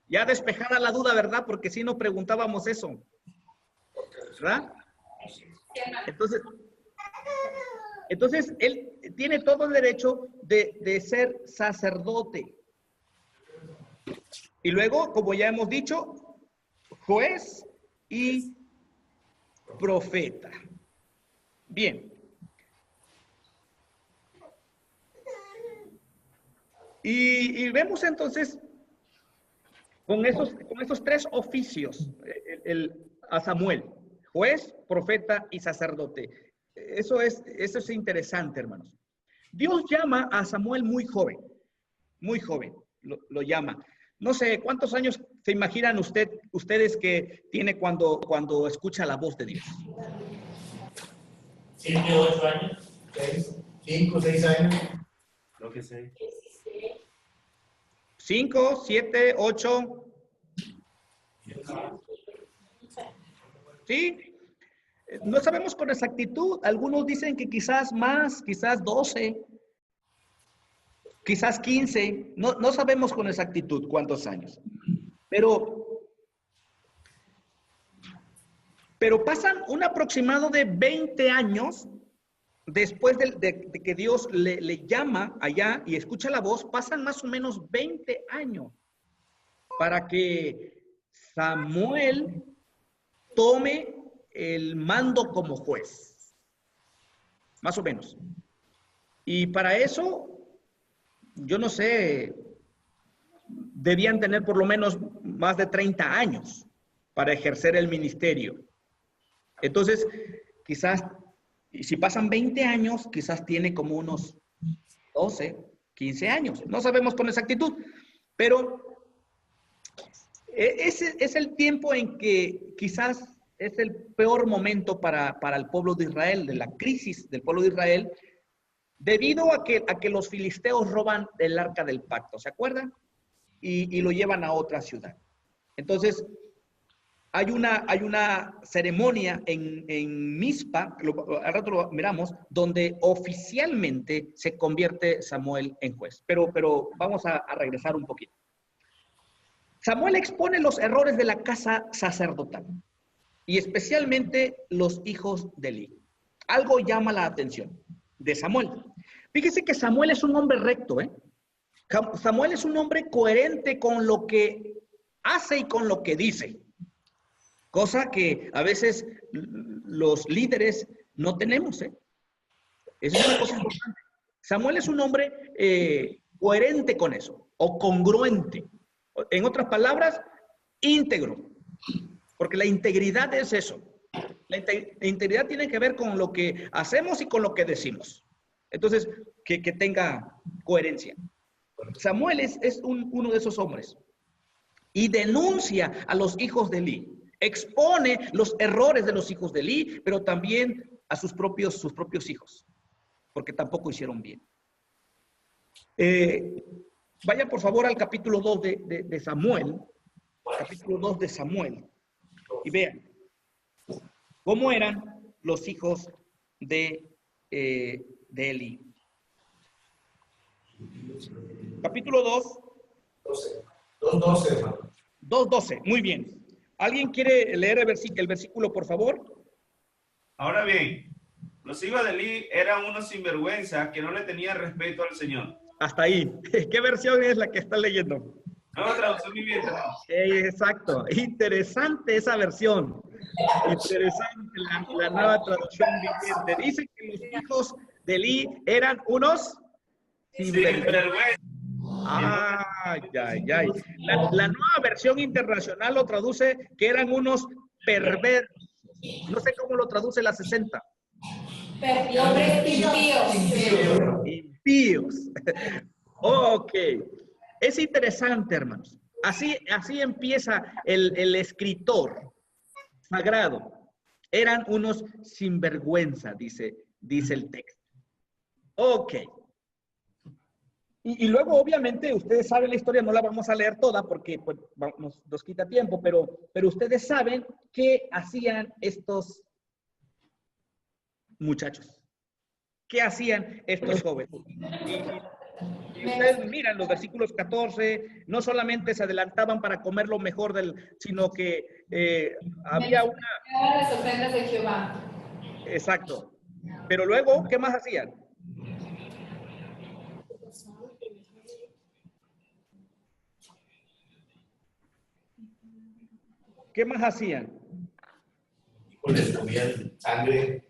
S1: Ya despejada la duda, ¿verdad? Porque si no preguntábamos eso, ¿verdad? Entonces él tiene todo el derecho de ser sacerdote. Y luego, como ya hemos dicho, juez y profeta. Bien. Y vemos entonces con esos tres oficios a Samuel: juez, profeta y sacerdote. Eso es interesante, hermanos. Dios llama a Samuel muy joven, lo llama. No sé, ¿cuántos años se imaginan ustedes que tiene cuando escucha la voz de Dios?
S7: 7, 8 años.
S5: 5, 6 años.
S6: Lo que sé.
S1: 5, 7, 8. ¿Sí? No sabemos con exactitud. Algunos dicen que quizás más, quizás 12, quizás 15. No sabemos con exactitud cuántos años. Pero pasan un aproximado de 20 años después de que Dios le llama allá y escucha la voz. Pasan más o menos 20 años para que Samuel tome el mando como juez. Más o menos. Y para eso, yo no sé, debían tener por lo menos más de 30 años para ejercer el ministerio. Entonces, quizás, si pasan 20 años, quizás tiene como unos 12, 15 años. No sabemos con exactitud, pero ese es el tiempo en que quizás es el peor momento para el pueblo de Israel, de la crisis del pueblo de Israel, debido a que los filisteos roban el arca del pacto, ¿se acuerdan? Y lo llevan a otra ciudad. Entonces, hay una ceremonia en Mizpa, al rato lo miramos, donde oficialmente se convierte Samuel en juez. Pero vamos a regresar un poquito. Samuel expone los errores de la casa sacerdotal, y especialmente los hijos de Eli. Algo llama la atención de Samuel. Fíjese que Samuel es un hombre recto, ¿eh? Samuel es un hombre coherente con lo que hace y con lo que dice. Cosa que a veces los líderes no tenemos, ¿eh? Esa es una cosa importante. Samuel es un hombre coherente con eso, o congruente. En otras palabras, íntegro. Porque la integridad es eso. La integridad tiene que ver con lo que hacemos y con lo que decimos. Entonces, que tenga coherencia. Samuel es uno de esos hombres y denuncia a los hijos de Elí. Expone los errores de los hijos de Elí, pero también a sus propios hijos, porque tampoco hicieron bien. Vaya por favor al capítulo 2 de Samuel, capítulo 2 de Samuel, y vean cómo eran los hijos de Elí. Capítulo 2.
S5: 2:12, hermano.
S1: 2:12, muy bien. ¿Alguien quiere leer el versículo, por favor?
S9: Ahora bien, los hijos de Elí eran unos sinvergüenza que no le tenían respeto al Señor.
S1: Hasta ahí. ¿Qué versión es la que está leyendo?
S9: Nueva traducción viviente, ¿no?
S1: Exacto. Interesante esa versión. Interesante la nueva traducción viviente. Dice que los hijos de Elí eran unos sinvergüenza. Ay. La nueva versión internacional lo traduce que eran unos perversos. No sé cómo lo traduce la 60. Impíos. Ok. Es interesante, hermanos. Así empieza el escritor sagrado. Eran unos sinvergüenza, dice el texto. Ok. Y luego, obviamente, ustedes saben la historia, no la vamos a leer toda porque pues, nos quita tiempo, pero ustedes saben qué hacían estos muchachos. ¿Qué hacían estos jóvenes? Y ustedes miran los versículos 14, no solamente se adelantaban para comer lo mejor sino que había una...
S8: Las ofrendas de Jehová.
S1: Exacto. Pero luego, ¿qué más hacían? ¿Qué más hacían?
S5: Les comían sangre.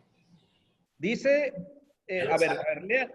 S1: Dice, a ver, lea,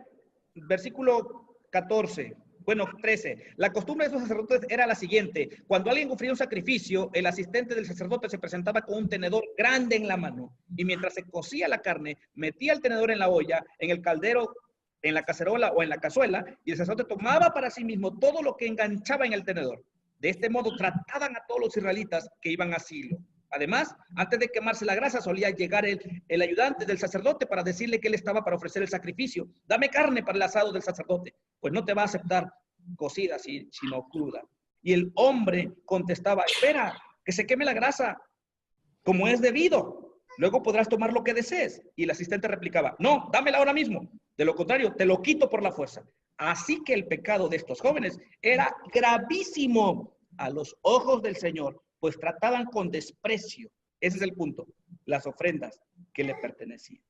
S1: versículo 14, bueno, 13. La costumbre de esos sacerdotes era la siguiente. Cuando alguien ofrecía un sacrificio, el asistente del sacerdote se presentaba con un tenedor grande en la mano y mientras se cocía la carne, metía el tenedor en la olla, en el caldero, en la cacerola o en la cazuela y el sacerdote tomaba para sí mismo todo lo que enganchaba en el tenedor. De este modo trataban a todos los israelitas que iban a Silo. Además, antes de quemarse la grasa, solía llegar el ayudante del sacerdote para decirle que él estaba para ofrecer el sacrificio. Dame carne para el asado del sacerdote, pues no te va a aceptar cocida sino cruda. Y el hombre contestaba, espera, que se queme la grasa, como es debido. Luego podrás tomar lo que desees. Y el asistente replicaba, no, dámela ahora mismo. De lo contrario, te lo quito por la fuerza. Así que el pecado de estos jóvenes era gravísimo a los ojos del Señor, pues trataban con desprecio, ese es el punto, las ofrendas que le pertenecían.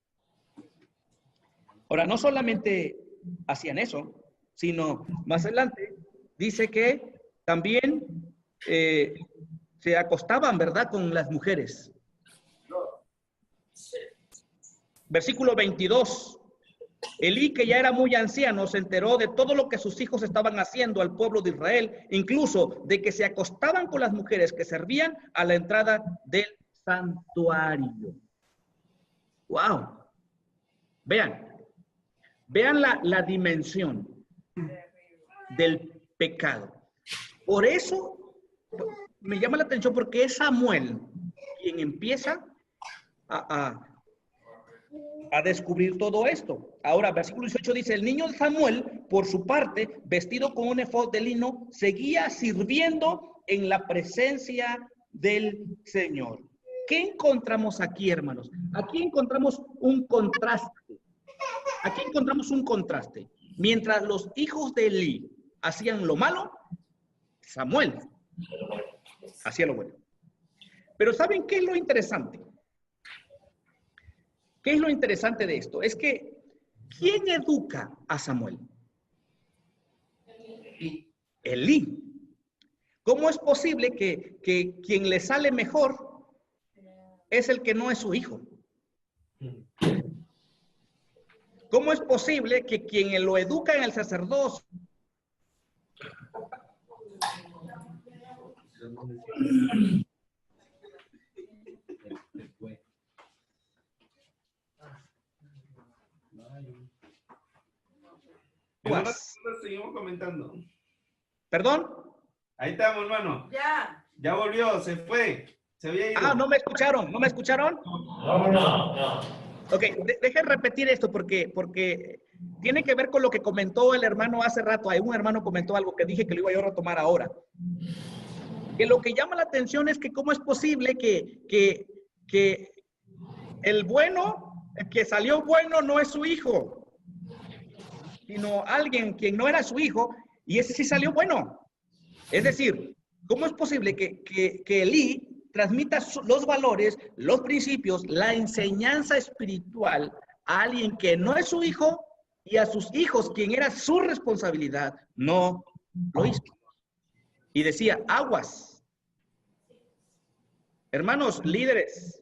S1: Ahora, no solamente hacían eso, sino más adelante dice que también se acostaban, ¿verdad?, con las mujeres. Versículo 22. Elí, que ya era muy anciano, se enteró de todo lo que sus hijos estaban haciendo al pueblo de Israel, incluso de que se acostaban con las mujeres que servían a la entrada del santuario. ¡Wow! Vean la dimensión del pecado. Por eso me llama la atención porque es Samuel quien empieza a descubrir todo esto. Ahora, versículo 18 dice, el niño Samuel, por su parte, vestido con un efod de lino, seguía sirviendo en la presencia del Señor. ¿Qué encontramos aquí, hermanos? Aquí encontramos un contraste. Aquí encontramos un contraste. Mientras los hijos de Elí hacían lo malo, Samuel hacía lo bueno. Pero ¿saben qué es lo interesante? ¿Qué es lo interesante de esto? Es que, ¿quién educa a Samuel? Elí. ¿Cómo es posible que quien le sale mejor es el que no es su hijo? ¿Cómo es posible que quien lo educa en el sacerdocio aguas.
S9: Seguimos comentando.
S1: ¿Perdón?
S9: Ahí estamos, hermano. Ya volvió, se fue. Se había ido.
S1: Ah, ¿no me escucharon? ¿No me escucharon?
S7: No.
S1: Ok, dejen repetir esto porque tiene que ver con lo que comentó el hermano hace rato. Hay un hermano comentó algo que dije que lo iba yo a retomar ahora. Que lo que llama la atención es que cómo es posible que el bueno, el que salió bueno no es su hijo, sino alguien quien no era su hijo y ese sí salió bueno. Es decir, ¿cómo es posible que Elí transmita los valores, los principios, la enseñanza espiritual a alguien que no es su hijo y a sus hijos, quien era su responsabilidad, no lo hizo? Y decía, aguas. Hermanos, líderes,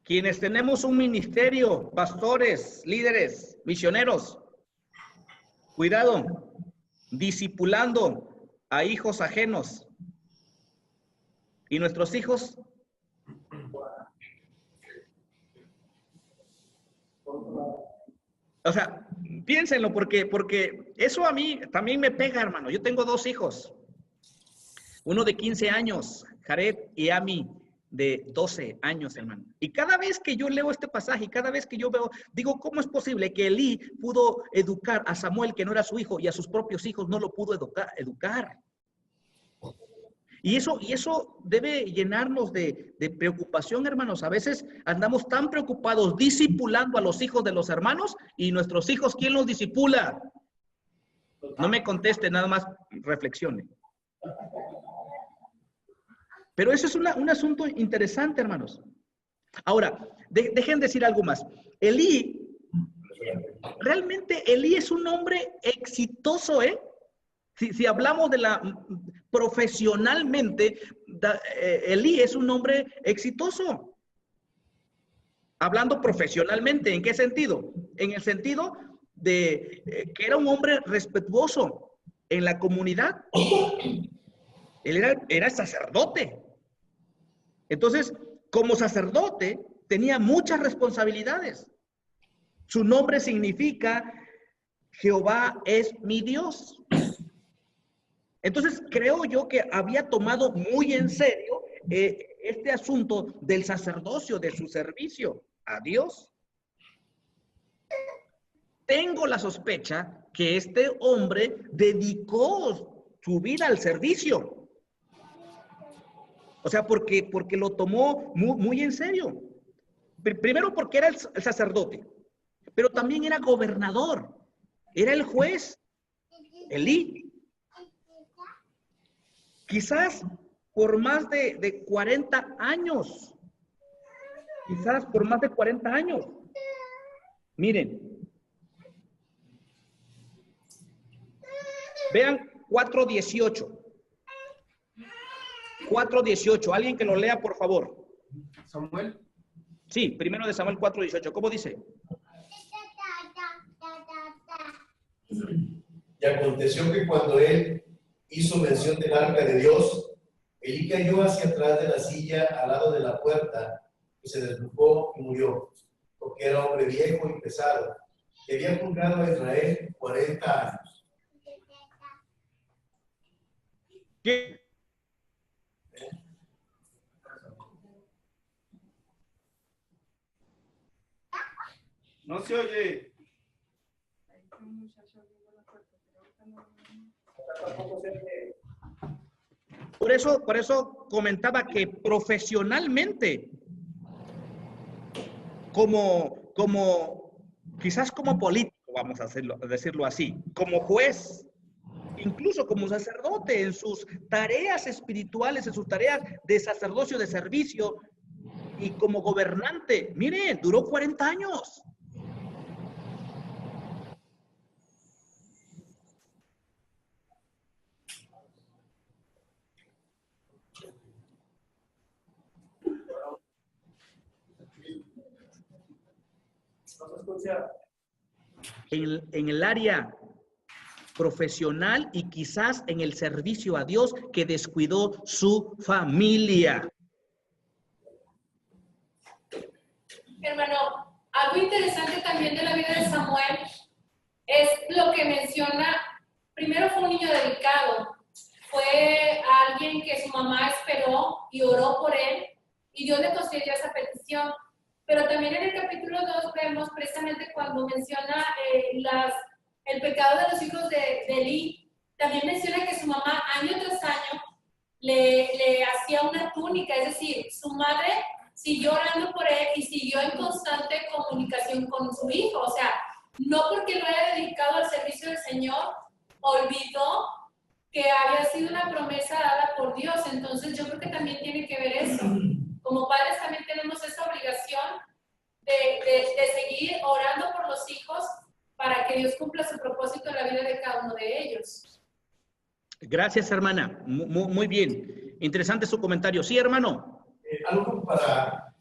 S1: quienes tenemos un ministerio, pastores, líderes, misioneros, cuidado, discipulando a hijos ajenos. ¿Y nuestros hijos? O sea, piénsenlo porque eso a mí también me pega, hermano. Yo tengo 2 hijos. Uno de 15 años, Jared, y Ami de 12 años, hermano. Y cada vez que yo leo este pasaje, cada vez que yo veo, digo, ¿cómo es posible que Elí pudo educar a Samuel, que no era su hijo, y a sus propios hijos no lo pudo educar? Y eso debe llenarnos de preocupación, hermanos. A veces andamos tan preocupados discipulando a los hijos de los hermanos y nuestros hijos, ¿quién los disipula? No me conteste, nada más reflexione. Pero eso es un asunto interesante, hermanos. Ahora, dejen decir algo más. Elí, realmente Elí es un hombre exitoso, ¿eh? Si hablamos de profesionalmente, Elí es un hombre exitoso. Hablando profesionalmente, ¿en qué sentido? En el sentido de que era un hombre respetuoso en la comunidad. Él era sacerdote. Entonces, como sacerdote, tenía muchas responsabilidades. Su nombre significa Jehová es mi Dios. Entonces, creo yo que había tomado muy en serio este asunto del sacerdocio, de su servicio a Dios. Tengo la sospecha que este hombre dedicó su vida al servicio. O sea, porque lo tomó muy en serio. Primero porque era el sacerdote, pero también era gobernador, era el juez, Elí. Quizás por más de 40 años. Quizás por más de 40 años. Miren. Vean 4:18. 4:18. Alguien que lo lea, por favor.
S2: Samuel.
S1: Sí, primero de Samuel 4:18. ¿Cómo dice?
S5: Y aconteció que cuando él hizo mención del arca de Dios, Elí cayó hacia atrás de la silla al lado de la puerta y se desnudó y murió, porque era hombre viejo y pesado, que había juzgado a Israel 40 años.
S1: ¿Qué?
S9: No se oye.
S1: Por eso comentaba que profesionalmente, quizás como político, vamos a decirlo así, como juez, incluso como sacerdote, en sus tareas espirituales, en sus tareas de sacerdocio, de servicio, y como gobernante, miren, duró 40 años. En el área profesional y quizás en el servicio a Dios, que descuidó su familia.
S8: Hermano, algo interesante también de la vida de Samuel es lo que menciona. Primero fue un niño dedicado, fue alguien que su mamá esperó y oró por él y Dios le concedió esa petición. Pero también en el capítulo 2 vemos precisamente cuando menciona el pecado de los hijos de Elí, también menciona que su mamá año tras año le hacía una túnica, es decir, su madre siguió orando por él y siguió en constante comunicación con su hijo. O sea, no porque lo haya dedicado al servicio del Señor, olvidó que había sido una promesa dada por Dios. Entonces yo creo que también tiene que ver eso. Como padres también tenemos esa obligación de seguir orando por los hijos para que Dios cumpla su propósito en la vida de cada uno de ellos.
S1: Gracias, hermana. Muy bien. Interesante su comentario. Sí, hermano.
S5: Algo para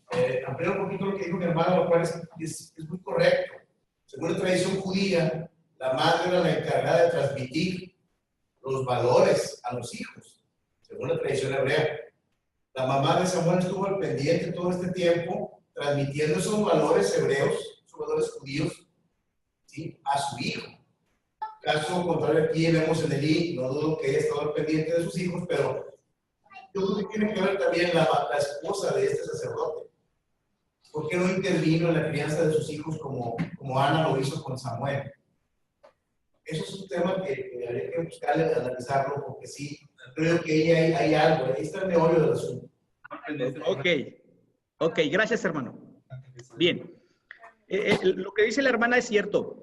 S5: ampliar un poquito lo que dijo mi hermano, lo cual es muy correcto. Según la tradición judía, la madre era la encargada de transmitir los valores a los hijos, según la tradición hebrea. La mamá de Samuel estuvo al pendiente todo este tiempo, transmitiendo esos valores hebreos, esos valores judíos, ¿sí?, a su hijo. Caso contrario, aquí vemos en Elí, no dudo que ella estaba al pendiente de sus hijos, pero yo creo que tiene que ver también la esposa de este sacerdote. ¿Por qué no intervino en la crianza de sus hijos como Ana lo hizo con Samuel? Eso es un tema que habría que buscarle, analizarlo, porque sí, creo que hay algo, ahí está el meollo del asunto.
S1: Ok, gracias, hermano. Bien, lo que dice la hermana es cierto.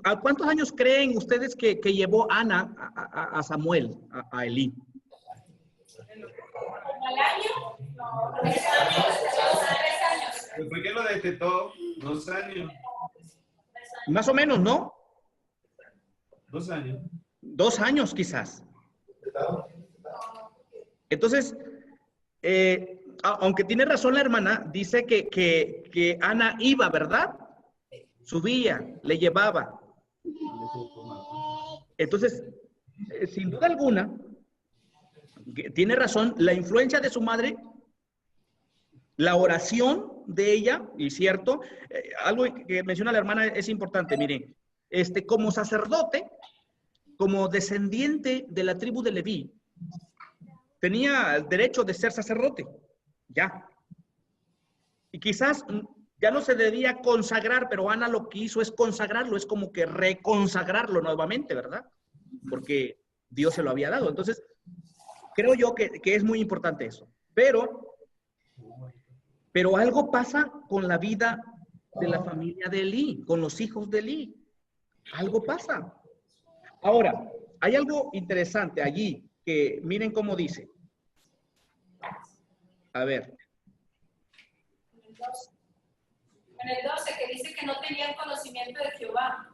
S1: ¿A cuántos años creen ustedes que llevó Ana a Samuel, a Elí?
S8: ¿Al año? No, 3 años. 3 años.
S9: ¿Por qué lo detectó? 2 años.
S1: Más o menos, ¿no?
S9: 2 años.
S1: 2 años quizás. Entonces, aunque tiene razón la hermana, dice que Ana iba, ¿verdad? Subía, le llevaba. Entonces, sin duda alguna, tiene razón, la influencia de su madre, la oración de ella, y cierto, algo que menciona la hermana es importante, miren, como sacerdote, como descendiente de la tribu de Leví, tenía el derecho de ser sacerdote, ya. Y quizás ya no se debía consagrar, pero Ana lo que hizo es consagrarlo, es como que reconsagrarlo nuevamente, ¿verdad? Porque Dios se lo había dado. Entonces, creo yo que es muy importante eso. Pero algo pasa con la vida de la familia de Elí, con los hijos de Elí. Algo pasa. Ahora, hay algo interesante allí, que miren cómo dice. A ver.
S8: En el 12, que dice que no tenían conocimiento de Jehová.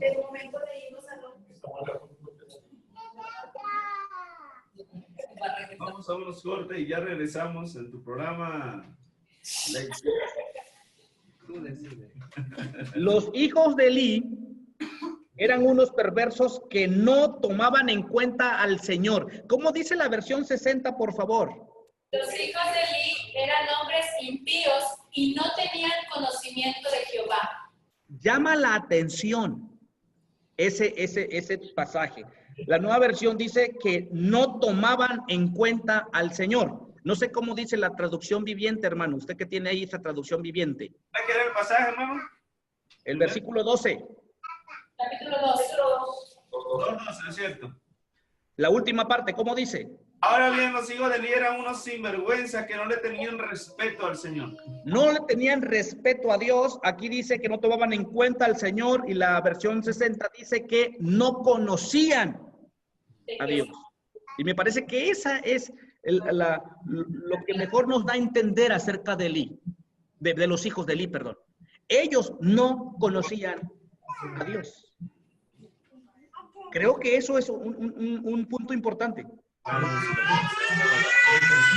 S4: Es momento de irnos a los...
S9: Vamos a unos cortes y ya regresamos en tu programa.
S1: Los hijos de Elí eran unos perversos que no tomaban en cuenta al Señor. ¿Cómo dice la versión 60, por favor?
S8: Los hijos de Elí eran hombres impíos y no tenían conocimiento de Jehová.
S1: Llama la atención ese pasaje. La nueva versión dice que no tomaban en cuenta al Señor. No sé cómo dice la traducción viviente, hermano. Usted que tiene ahí esa traducción viviente.
S9: ¿Qué era el pasaje, hermano?
S1: El versículo 12.
S8: Capítulo 2.
S9: 2:12, ¿es cierto?
S1: La última parte, ¿cómo dice?
S9: Ahora bien, los hijos de Elí eran unos sinvergüenzas que no le tenían respeto al Señor.
S1: No le tenían respeto a Dios. Aquí dice que no tomaban en cuenta al Señor, y la versión 60 dice que no conocían a Dios. Y me parece que esa es lo que mejor nos da a entender acerca de Elí, de los hijos de Elí, perdón. Ellos no conocían a Dios. Creo que eso es un punto importante.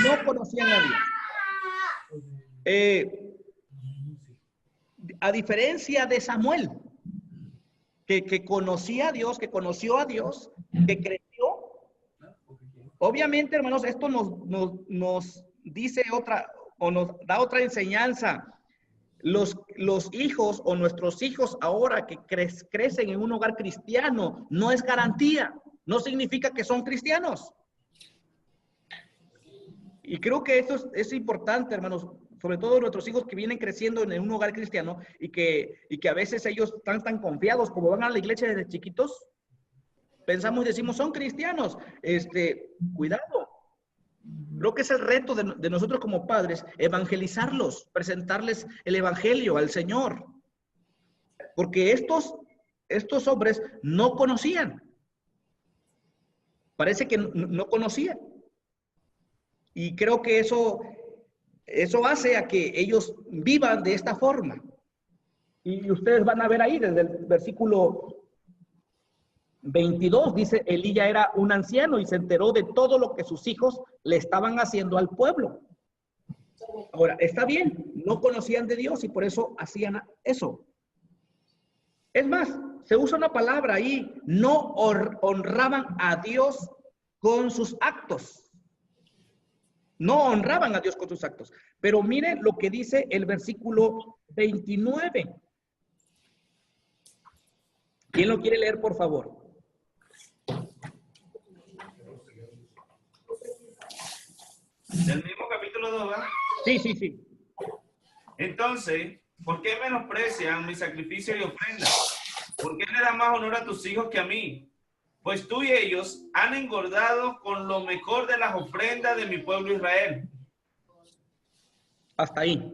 S1: No conocían a Dios. A diferencia de Samuel, que conocía a Dios, que conoció a Dios, que creció. obviamente, hermanos, esto nos dice otra, o nos da otra enseñanza. Los hijos o nuestros hijos ahora que crecen en un hogar cristiano no es garantía, no significa que son cristianos. Y creo que eso es importante, hermanos, sobre todo nuestros hijos que vienen creciendo en un hogar cristiano y que a veces ellos están tan confiados como van a la iglesia desde chiquitos. Pensamos y decimos, son cristianos. Cuidado. Creo que es el reto de nosotros como padres, evangelizarlos, presentarles el evangelio al Señor. Porque estos hombres no conocían. Parece que no conocían. Y creo que eso hace a que ellos vivan de esta forma. Y ustedes van a ver ahí desde el versículo 22, dice, Elí ya era un anciano y se enteró de todo lo que sus hijos le estaban haciendo al pueblo. Ahora, está bien, no conocían de Dios y por eso hacían eso. Es más, se usa una palabra ahí, no honraban a Dios con sus actos. No honraban a Dios con sus actos. Pero miren lo que dice el versículo 29. ¿Quién lo quiere leer, por favor?
S9: Del mismo capítulo 2, ¿verdad?
S1: Sí.
S9: Entonces, ¿por qué menosprecian mi sacrificio y ofrenda? ¿Por qué le da más honor a tus hijos que a mí? Pues tú y ellos han engordado con lo mejor de las ofrendas de mi pueblo Israel.
S1: Hasta ahí.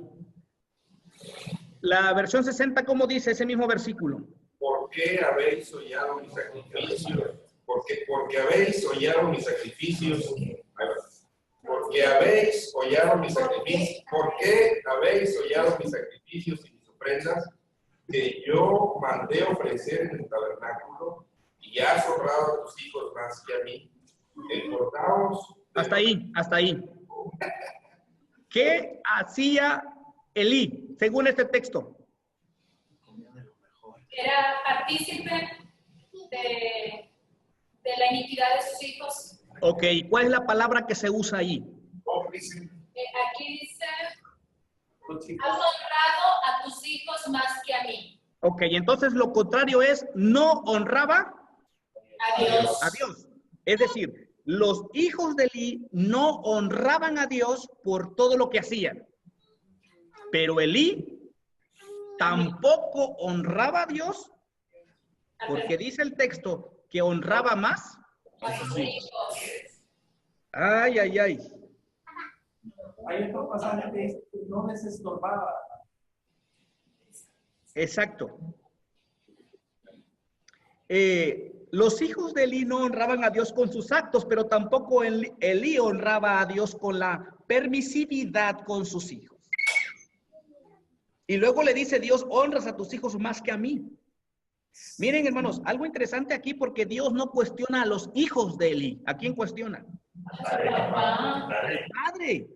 S1: La versión 60, ¿cómo dice ese mismo versículo?
S6: ¿Por qué habéis hollado mis sacrificios? Porque habéis hollado mis sacrificios. Porque habéis hollado mis sacrificios. ¿Por qué habéis hollado mis sacrificios y mis ofrendas que yo mandé ofrecer en el tabernáculo? Y has honrado a tus hijos más que a mí. Engordaos.
S1: Hasta ahí. ¿Qué hacía Elí, según este texto?
S8: Era partícipe de la iniquidad de sus hijos.
S1: Ok, ¿cuál es la palabra que se usa ahí?
S8: Aquí dice, has honrado a tus hijos más que a mí.
S1: Ok, entonces lo contrario es, no honraba
S8: a Dios.
S1: A Dios. Es decir, los hijos de Elí no honraban a Dios por todo lo que hacían. Pero Elí tampoco honraba a Dios porque dice el texto que honraba más
S8: a sus hijos.
S1: Ay.
S2: Hay otro pasaje que dice que no les estorbaba.
S1: Exacto. Los hijos de Elí no honraban a Dios con sus actos, pero tampoco Elí honraba a Dios con la permisividad con sus hijos. Y luego le dice Dios, honras a tus hijos más que a mí. Miren, hermanos, algo interesante aquí porque Dios no cuestiona a los hijos de Elí. ¿A quién cuestiona? Al padre.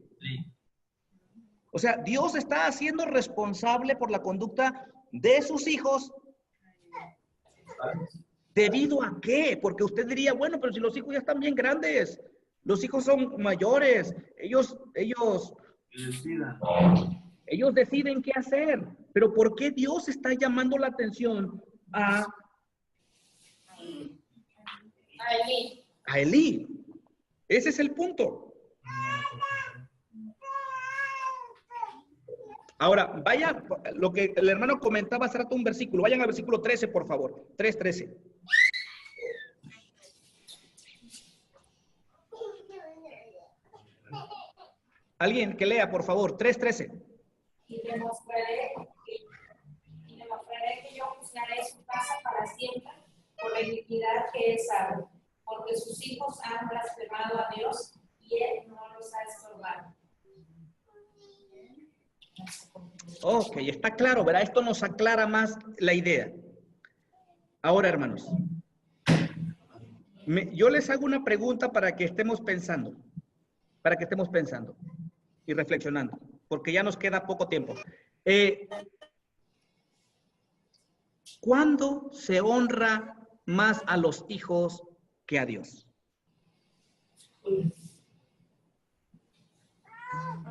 S1: O sea, Dios está haciendo responsable por la conducta de sus hijos. ¿Debido a qué? Porque usted diría, bueno, pero si los hijos ya están bien grandes, los hijos son mayores, ellos deciden qué hacer. Pero ¿por qué Dios está llamando la atención a Elí? Ese es el punto. Ahora, vaya, lo que el hermano comentaba hace rato un versículo. Vayan al versículo 13, por favor. 3:13. Alguien que lea, por favor. 3:13.
S10: Y demostraré que yo juzgaré su casa para siempre por la iniquidad que es sabe, porque sus hijos han blasfemado a Dios y él no los ha estorbado.
S1: Ok, está claro, ¿verdad? Esto nos aclara más la idea. Ahora, hermanos, yo les hago una pregunta para que estemos pensando y reflexionando, porque ya nos queda poco tiempo. ¿Cuándo se honra más a los hijos que a Dios?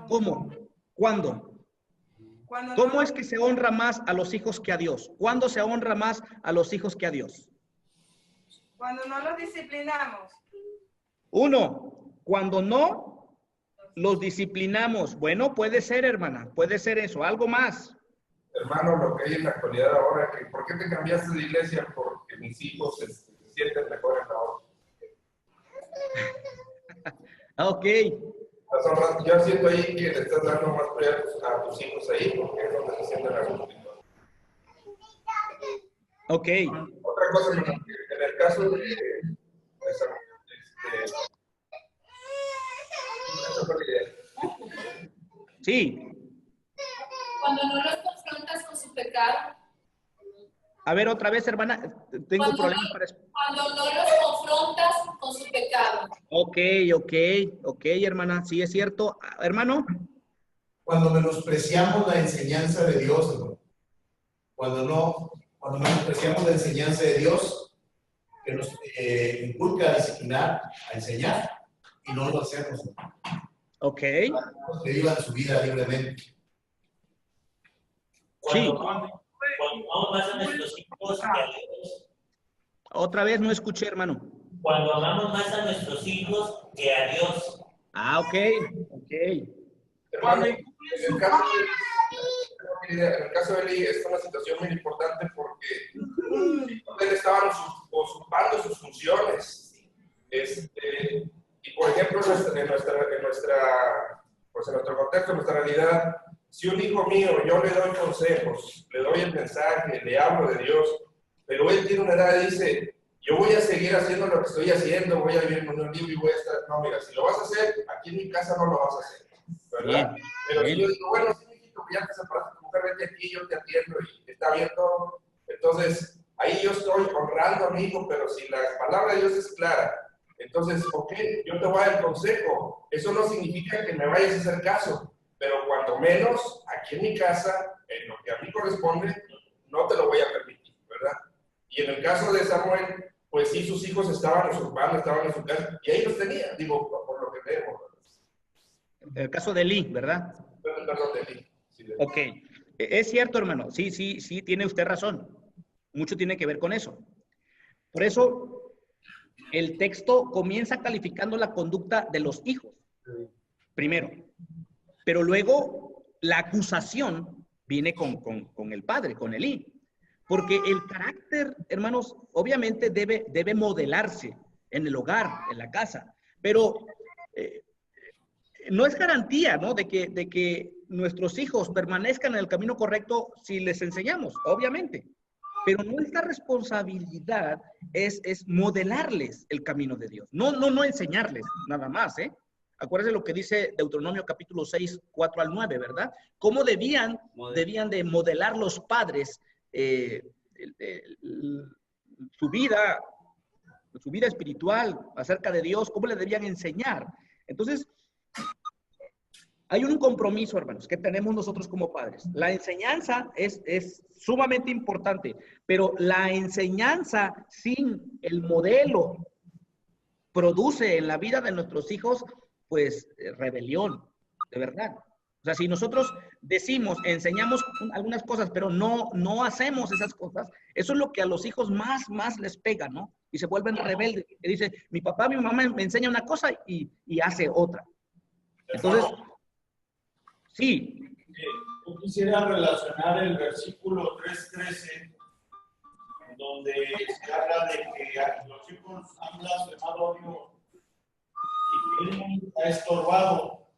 S1: ¿Cómo? ¿Cuándo? ¿Cómo es que se honra más a los hijos que a Dios? ¿Cuándo se honra más a los hijos que a Dios?
S11: Cuando no los disciplinamos.
S1: 1, cuando no los disciplinamos. Bueno, puede ser, hermana, puede ser eso. ¿Algo más?
S6: Hermano, lo que hay en la actualidad ahora, que ¿por qué te cambiaste de iglesia? Porque mis hijos se sienten mejor en la otra.
S1: Ok.
S6: Yo siento ahí que le estás dando más prioridad a tus hijos ahí, porque es donde se sienten a gusto.
S1: Ok.
S6: Otra cosa, en el caso de
S1: sí.
S8: Cuando no los confrontas con su pecado.
S1: A ver, otra vez, hermana, tengo problemas para...
S8: Cuando no los confrontas con su pecado.
S1: Ok, hermana, sí es cierto. Hermano.
S5: Cuando menospreciamos la enseñanza de Dios, hermano. Cuando menospreciamos la enseñanza de Dios, que nos inculca a disciplinar, a enseñar, y no lo hacemos.
S1: Ok.
S5: Que vivan su vida libremente.
S1: Sí.
S7: Cuando amamos más a nuestros hijos que a Dios.
S1: Otra vez no escuché, hermano.
S7: Cuando amamos más a nuestros hijos que a Dios.
S1: Ah, ok.
S6: Hermano, en el caso de Eli es una situación muy importante porque él estaba usurpando sus funciones. Y por ejemplo, en nuestro contexto, en nuestra realidad, si un hijo mío, yo le doy consejos, le doy el mensaje, le hablo de Dios, pero él tiene una edad y dice, yo voy a seguir haciendo lo que estoy haciendo, voy a vivir con un libro y voy a estar... No, mira, si lo vas a hacer, aquí en mi casa no lo vas a hacer, ¿verdad?
S1: Bien,
S6: pero
S1: bien.
S6: si yo digo, bueno, sí, mijito, ya te separaste de tu mujer, vete aquí, yo te atiendo y está bien todo. Entonces, ahí yo estoy honrando a mi hijo, pero si la palabra de Dios es clara, entonces, ok, yo te voy a dar el consejo. Eso no significa que me vayas a hacer caso. Pero cuando menos, aquí en mi casa, en lo que a mí corresponde, no te lo voy a permitir, ¿verdad? Y en el caso de Samuel, pues sí, sus hijos estaban usurpando, estaban en su casa, y ahí los tenía, digo, por lo que vemos.
S1: El caso de Eli, ¿verdad?
S6: Perdón, de Eli. Sí, de Eli.
S1: Ok. Es cierto, hermano. Sí, tiene usted razón. Mucho tiene que ver con eso. Por eso, el texto comienza calificando la conducta de los hijos. Primero. Pero luego la acusación viene con el padre, con Elí. Porque el carácter, hermanos, obviamente debe modelarse en el hogar, en la casa. Pero no es garantía, ¿no? de que nuestros hijos permanezcan en el camino correcto si les enseñamos, obviamente. Pero nuestra responsabilidad es modelarles el camino de Dios. No enseñarles nada más, ¿eh? Acuérdense lo que dice Deuteronomio capítulo 6, 4 al 9, ¿verdad? Cómo debían de modelar los padres su vida espiritual acerca de Dios, cómo le debían enseñar. Entonces, hay un compromiso, hermanos, que tenemos nosotros como padres. La enseñanza es sumamente importante, pero la enseñanza sin el modelo produce en la vida de nuestros hijos pues rebelión, de verdad. O sea, si nosotros decimos, enseñamos algunas cosas, pero no hacemos esas cosas, eso es lo que a los hijos más les pega, ¿no? Y se vuelven rebeldes. Y dice, mi papá, mi mamá me enseña una cosa y hace otra. Entonces, sí.
S12: Yo quisiera relacionar el versículo 3:13, donde se habla de que los hijos han blasfemado a Dios y que Él ha estorbado,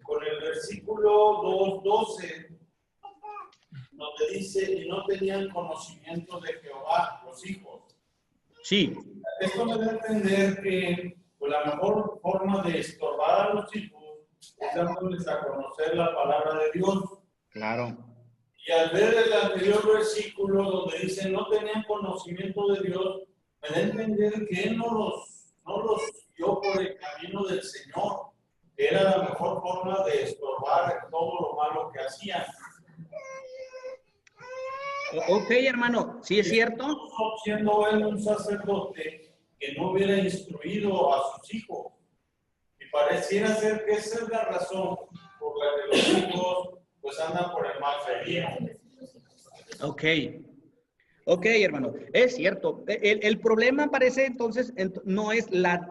S12: con el versículo 2:12, donde dice, y no tenían conocimiento de Jehová, los hijos.
S1: Sí.
S12: Esto me da a entender que pues, la mejor forma de estorbar a los hijos es dándoles a conocer la palabra de Dios.
S1: Claro.
S12: Y al ver el anterior versículo donde dice, no tenían conocimiento de Dios, me da a entender que Él no los guió por el camino del Señor. Era la mejor forma de estorbar todo lo malo que hacían.
S1: Ok, hermano, sí es cierto.
S12: Siendo él un sacerdote que no hubiera instruido a sus hijos. Y pareciera ser que esa es la razón por la que los hijos pues andan por el mal camino.
S1: Ok, hermano, es cierto. El problema parece entonces no es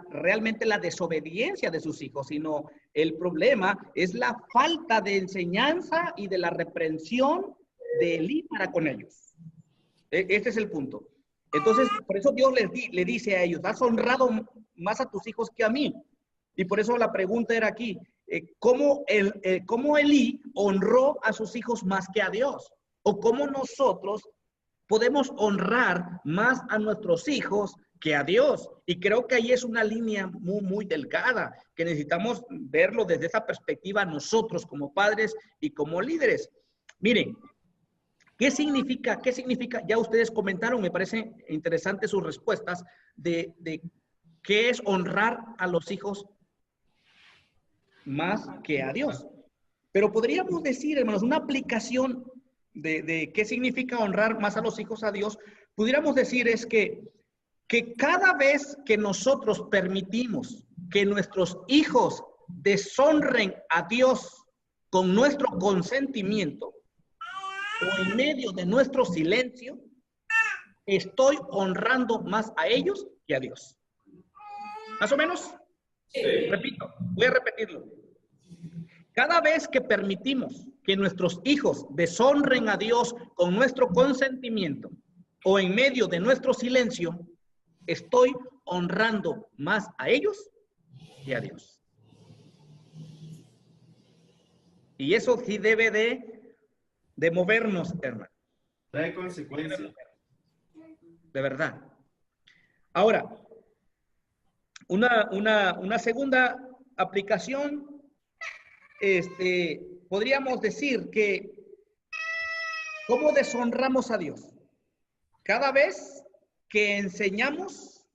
S1: realmente la desobediencia de sus hijos, sino el problema es la falta de enseñanza y de la reprensión de Elí para con ellos. Este es el punto. Entonces, por eso Dios le dice a ellos, has honrado más a tus hijos que a mí. Y por eso la pregunta era aquí, ¿cómo Elí honró a sus hijos más que a Dios? ¿O cómo nosotros podemos honrar más a nuestros hijos que a Dios? Y creo que ahí es una línea muy, muy delgada, que necesitamos verlo desde esa perspectiva nosotros como padres y como líderes. Miren, ¿qué significa? Ya ustedes comentaron, me parece interesante sus respuestas de qué es honrar a los hijos más que a Dios. Pero podríamos decir, hermanos, una aplicación de qué significa honrar más a los hijos a Dios, pudiéramos decir es que cada vez que nosotros permitimos que nuestros hijos deshonren a Dios con nuestro consentimiento o en medio de nuestro silencio, estoy honrando más a ellos que a Dios. ¿Más o menos? Sí. Repito, voy a repetirlo. Cada vez que permitimos que nuestros hijos deshonren a Dios con nuestro consentimiento o en medio de nuestro silencio, estoy honrando más a ellos que a Dios. Y eso sí debe de movernos, hermano.
S9: Trae consecuencias.
S1: De verdad. Ahora, una segunda aplicación, podríamos decir que ¿cómo deshonramos a Dios? Cada vez que enseñamos,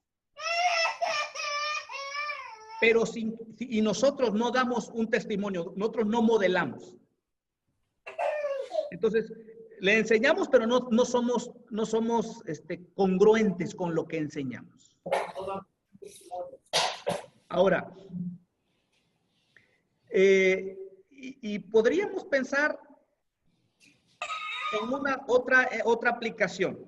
S1: pero y nosotros no damos un testimonio, nosotros no modelamos. Entonces, le enseñamos, pero no somos congruentes con lo que enseñamos. Ahora, y podríamos pensar en una otra aplicación.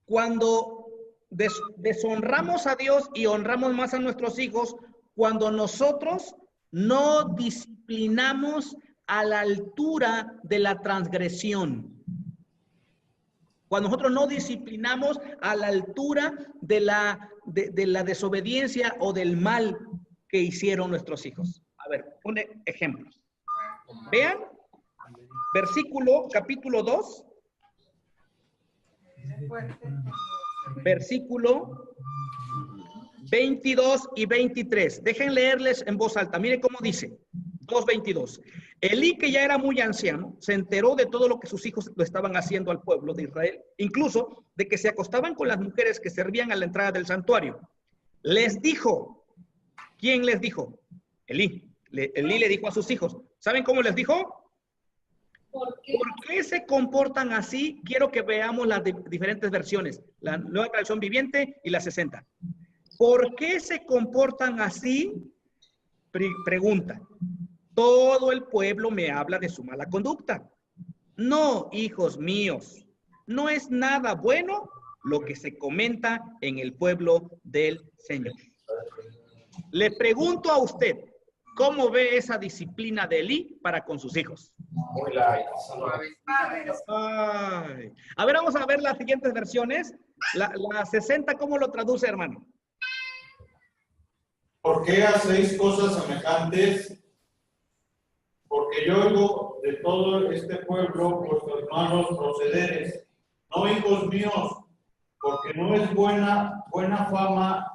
S1: Cuando deshonramos a Dios y honramos más a nuestros hijos, cuando nosotros no disciplinamos a la altura de la transgresión. Cuando nosotros no disciplinamos a la altura de la desobediencia o del mal que hicieron nuestros hijos. A ver, un ejemplo. Vean, capítulo 2, versículo 22 y 23. Dejen leerles en voz alta. Miren cómo dice. 2:22. Elí, que ya era muy anciano, se enteró de todo lo que sus hijos lo estaban haciendo al pueblo de Israel, incluso de que se acostaban con las mujeres que servían a la entrada del santuario. Les dijo, ¿quién les dijo? Elí. Elí le dijo a sus hijos. ¿Saben cómo les dijo? ¿Por qué se comportan así? Quiero que veamos las diferentes versiones, la Nueva Traducción Viviente y la 60. ¿Por qué se comportan así? Pregunta. Todo el pueblo me habla de su mala conducta. No, hijos míos, no es nada bueno lo que se comenta en el pueblo del Señor. Le pregunto a usted, ¿cómo ve esa disciplina de Elí para con sus hijos?
S5: Muy light.
S1: Ay. A ver, vamos a ver las siguientes versiones. La 60, ¿cómo lo traduce, hermano?
S12: ¿Por qué hacéis cosas semejantes? Porque yo oigo de todo este pueblo vuestros malos procederes. No, hijos míos, porque no es buena fama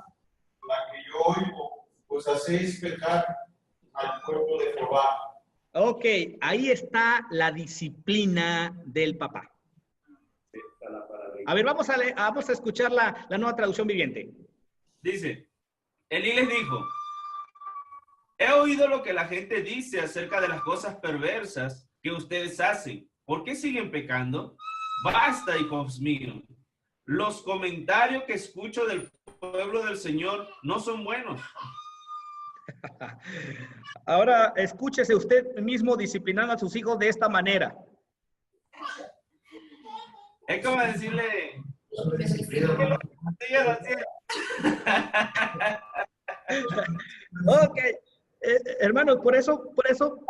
S12: la que yo oigo, pues hacéis pecar al pueblo de Jehová.
S1: Ok, ahí está la disciplina del papá. A ver, vamos a escuchar la Nueva Traducción Viviente.
S9: Dice, Elí les dijo, he oído lo que la gente dice acerca de las cosas perversas que ustedes hacen. ¿Por qué siguen pecando? Basta, hijos míos. Los comentarios que escucho del pueblo del Señor no son buenos.
S1: Ahora, escúchese usted mismo disciplinando a sus hijos de esta manera.
S9: Es como decirle...
S1: Ok, hermanos, por eso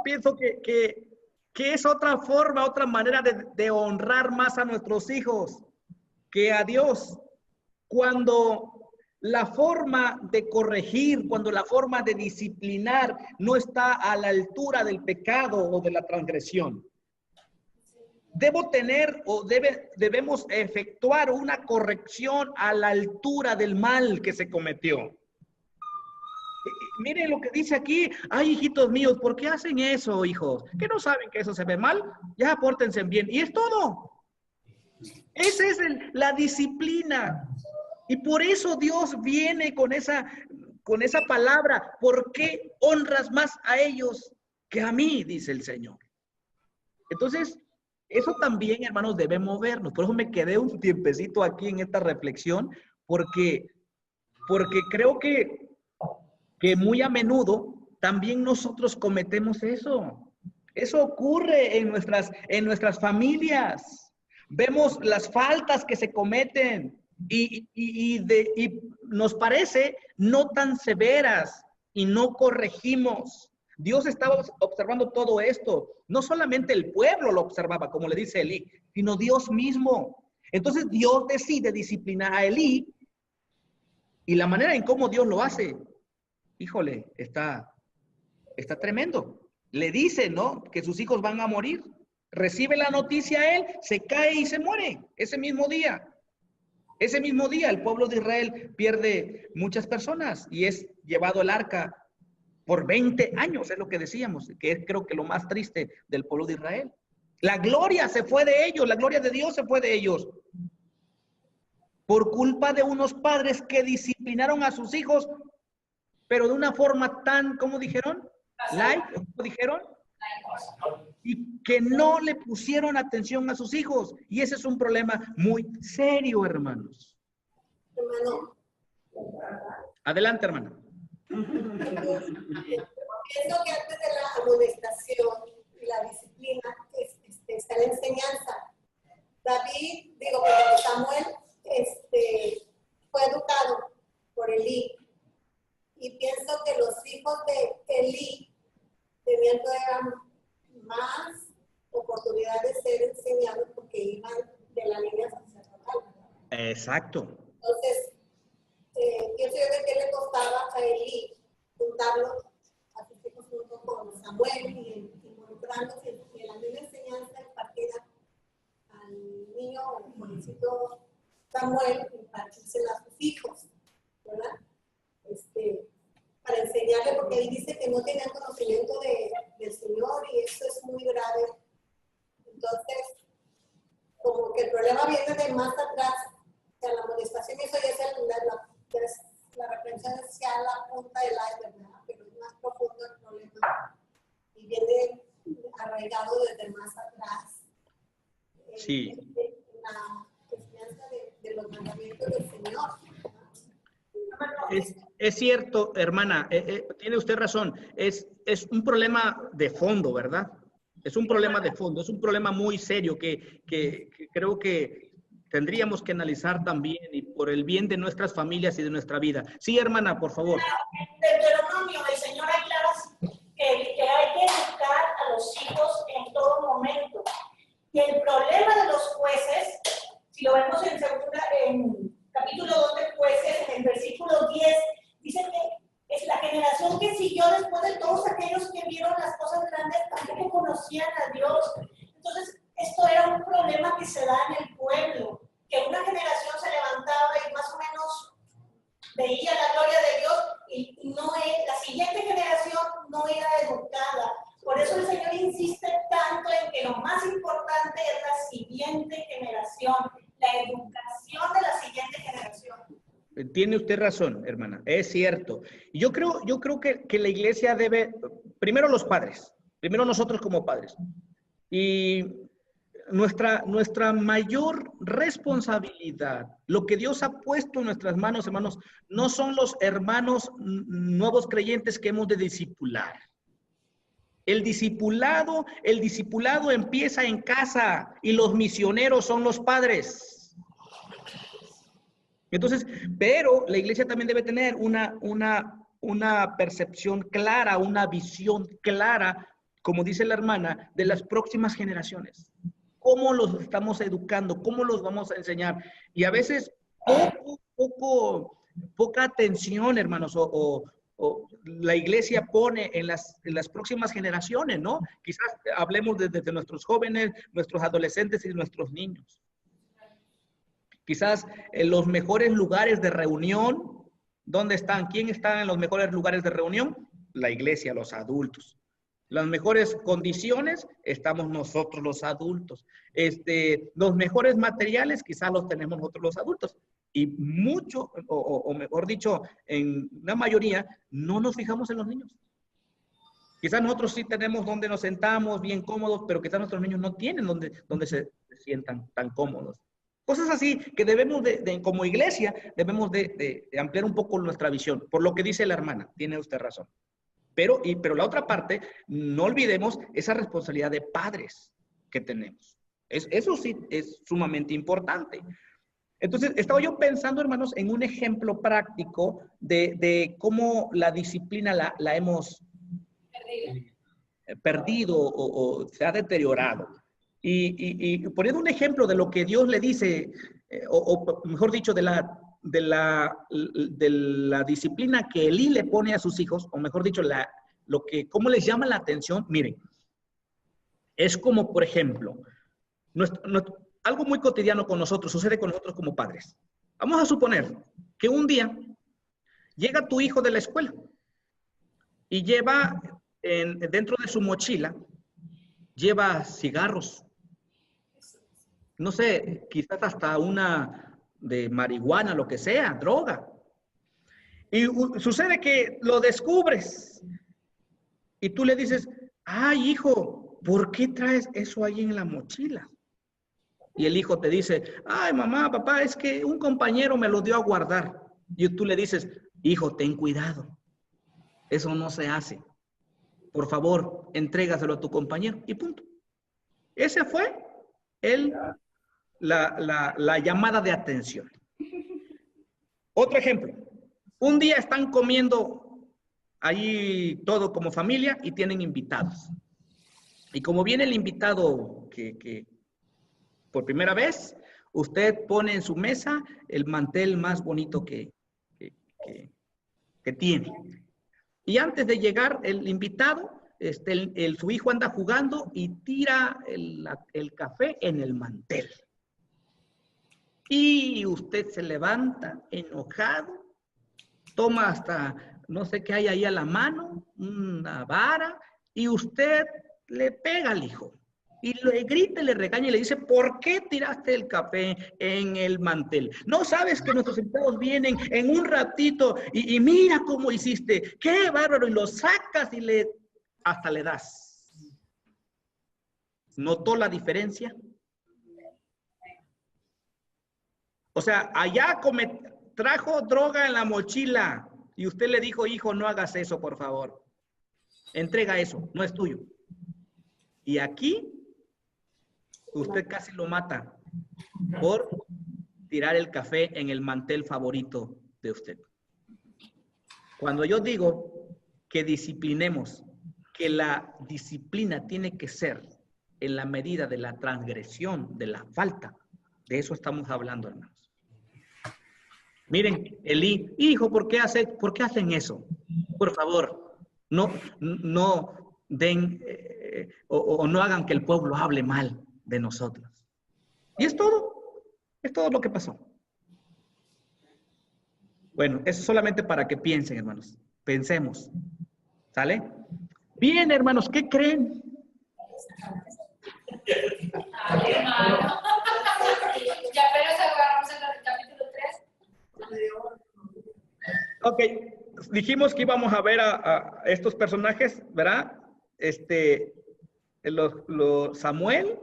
S1: pienso que es otra forma, otra manera de honrar más a nuestros hijos que a Dios. Cuando la forma de corregir, cuando la forma de disciplinar no está a la altura del pecado o de la transgresión. Debemos efectuar una corrección a la altura del mal que se cometió. Miren lo que dice aquí. Ay, hijitos míos, ¿por qué hacen eso, hijos? ¿Que no saben que eso se ve mal? Ya pórtense bien. Y es todo. Esa es la disciplina. Y por eso Dios viene con esa palabra. ¿Por qué honras más a ellos que a mí? Dice el Señor. Entonces, eso también, hermanos, debe movernos. Por eso me quedé un tiempecito aquí en esta reflexión, porque creo que muy a menudo también nosotros cometemos eso. Eso ocurre en nuestras familias. Vemos las faltas que se cometen y nos parece no tan severas y no corregimos. Dios estaba observando todo esto. No solamente el pueblo lo observaba, como le dice Elí, sino Dios mismo. Entonces Dios decide disciplinar a Elí y la manera en cómo Dios lo hace, híjole, está tremendo. Le dice, ¿no?, que sus hijos van a morir. Recibe la noticia él, se cae y se muere ese mismo día. Ese mismo día el pueblo de Israel pierde muchas personas y es llevado al arca por 20 años, es lo que decíamos, que es creo que lo más triste del pueblo de Israel. La gloria se fue de ellos, la gloria de Dios se fue de ellos. Por culpa de unos padres que disciplinaron a sus hijos, pero de una forma tan, ¿cómo dijeron? Light, ¿cómo dijeron? Y que no le pusieron atención a sus hijos. Y ese es un problema muy serio, hermanos.
S4: Hermano.
S1: Adelante, hermano.
S4: Pienso que antes de la amonestación y la disciplina está la enseñanza. Samuel fue educado por Elí. Y pienso que los hijos de Elí tenían todavía más oportunidad de ser enseñados porque iban de la línea sacerdotal.
S1: Exacto.
S4: Entonces, pienso yo de qué le costaba a Elí juntarlos a sus hijos junto con Samuel y involucrarlos en la misma enseñanza impartida al niño, al jovencito Samuel, impartírsela a sus hijos, ¿verdad? Para enseñarle, porque ahí dice que no tenían conocimiento del Señor y eso es muy grave. Entonces, como que el problema viene de más atrás, o sea, la amonestación, eso ya es la reprensión es ya la punta del iceberg, ¿verdad? Pero es más profundo el problema y viene arraigado desde más atrás.
S1: Sí.
S4: La enseñanza de los mandamientos del Señor.
S1: Es cierto, hermana, tiene usted razón. Es un problema de fondo, ¿verdad? Es un problema de fondo, es un problema muy serio que creo que tendríamos que analizar también y por el bien de nuestras familias y de nuestra vida. Sí, hermana, por favor.
S4: En Deuteronomio, el Señor aclara que hay que educar a los hijos en todo momento. Y el problema de los jueces, si lo vemos en capítulo 2 de Jueces, en el versículo 10, dice que es la generación que siguió después de todos aquellos que vieron las cosas grandes, tampoco conocían a Dios. Entonces, esto era un problema que se da en el pueblo, que una generación se levantaba y más o menos veía la gloria de Dios y la siguiente generación no era educada. Por eso el Señor insiste tanto en que lo más importante es la siguiente generación, la educación de la siguiente generación.
S1: Tiene usted razón, hermana, es cierto. Yo creo que la iglesia debe, primero los padres, primero nosotros como padres. Y nuestra mayor responsabilidad, lo que Dios ha puesto en nuestras manos, hermanos, no son los hermanos nuevos creyentes que hemos de discipular. El discipulado empieza en casa y los misioneros son los padres. Entonces, pero la iglesia también debe tener una percepción clara, una visión clara, como dice la hermana, de las próximas generaciones. ¿Cómo los estamos educando? ¿Cómo los vamos a enseñar? Y a veces poca atención, hermanos, o la iglesia pone en las próximas generaciones, ¿no? Quizás hablemos desde nuestros jóvenes, nuestros adolescentes y nuestros niños. Quizás en los mejores lugares de reunión, ¿dónde están? ¿Quién está en los mejores lugares de reunión? La iglesia, los adultos. Las mejores condiciones, estamos nosotros los adultos. Los mejores materiales, quizás los tenemos nosotros los adultos. Y mucho, o mejor dicho, en la mayoría, no nos fijamos en los niños. Quizás nosotros sí tenemos donde nos sentamos bien cómodos, pero quizás nuestros niños no tienen donde se sientan tan cómodos. Cosas así que debemos como iglesia, debemos de ampliar un poco nuestra visión. Por lo que dice la hermana, tiene usted razón. Pero la otra parte, no olvidemos esa responsabilidad de padres que tenemos. Eso sí es sumamente importante. Entonces, estaba yo pensando, hermanos, en un ejemplo práctico de cómo la disciplina la hemos perdido o se ha deteriorado. Y poniendo un ejemplo de lo que Dios le dice, o mejor dicho, de la disciplina que Elí le pone a sus hijos, o mejor dicho, cómo les llama la atención. Miren, es como, por ejemplo, algo muy cotidiano con nosotros, sucede con nosotros como padres. Vamos a suponer que un día llega tu hijo de la escuela y lleva dentro de su mochila, lleva cigarros, no sé, quizás hasta una de marihuana, lo que sea, droga. Y sucede que lo descubres y tú le dices, ay, hijo, ¿por qué traes eso ahí en la mochila? Y el hijo te dice, ay, mamá, papá, es que un compañero me lo dio a guardar. Y tú le dices, hijo, ten cuidado, eso no se hace. Por favor, entrégaselo a tu compañero y punto. Ese fue la llamada de atención. Otro ejemplo. Un día están comiendo ahí todo como familia y tienen invitados. Y como viene el invitado que por primera vez, usted pone en su mesa el mantel más bonito que tiene. Y antes de llegar el invitado, su hijo anda jugando y tira el café en el mantel. Y usted se levanta enojado, toma hasta no sé qué hay ahí a la mano, una vara, y usted le pega al hijo. Y le grita, le regaña y le dice, ¿por qué tiraste el café en el mantel? ¿No sabes que nuestros invitados vienen en un ratito y mira cómo hiciste? ¡Qué bárbaro! Y lo sacas y hasta le das. ¿Notó la diferencia? O sea, allá trajo droga en la mochila y usted le dijo, hijo, no hagas eso, por favor. Entrega eso, no es tuyo. Y aquí, usted casi lo mata por tirar el café en el mantel favorito de usted. Cuando yo digo que disciplinemos, que la disciplina tiene que ser en la medida de la transgresión, de la falta, de eso estamos hablando, hermanos. Miren, Elí, hijo, ¿por qué hacen eso? Por favor, no den o no hagan que el pueblo hable mal de nosotros. Y es todo lo que pasó. Bueno, eso solamente para que piensen, hermanos. Pensemos. ¿Sale? Bien, hermanos, ¿qué creen?
S8: Ya apenas agarramos el capítulo 3.
S1: Ok, dijimos que íbamos a ver a estos personajes, ¿verdad? Samuel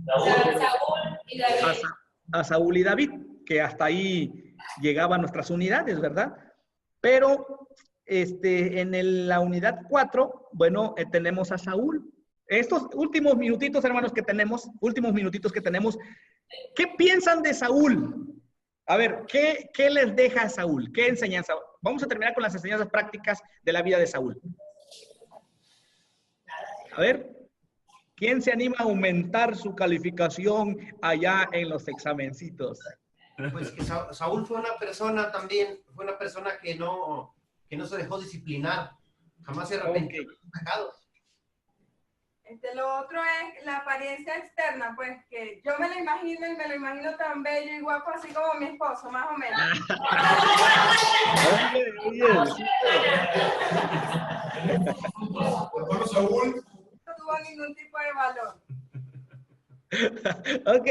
S8: Saúl y David.
S1: A Saúl y David, que hasta ahí llegaban nuestras unidades, ¿verdad? Pero en la unidad 4, bueno, tenemos a Saúl. Estos últimos minutitos, hermanos, que tenemos, ¿qué piensan de Saúl? A ver, ¿qué les deja a Saúl? ¿Qué enseñanza? Vamos a terminar con las enseñanzas prácticas de la vida de Saúl. A ver, ¿quién se anima a aumentar su calificación allá en los examencitos?
S13: Pues que Saúl fue una persona también, que no se dejó disciplinar, jamás se arrepintió de sus pecados.
S11: Lo otro es la apariencia externa, pues que yo me lo imagino y me lo imagino tan bello y guapo así como mi esposo, más o menos.
S5: Bueno, Saúl
S11: No tuvo ningún tipo de valor.
S1: Ok.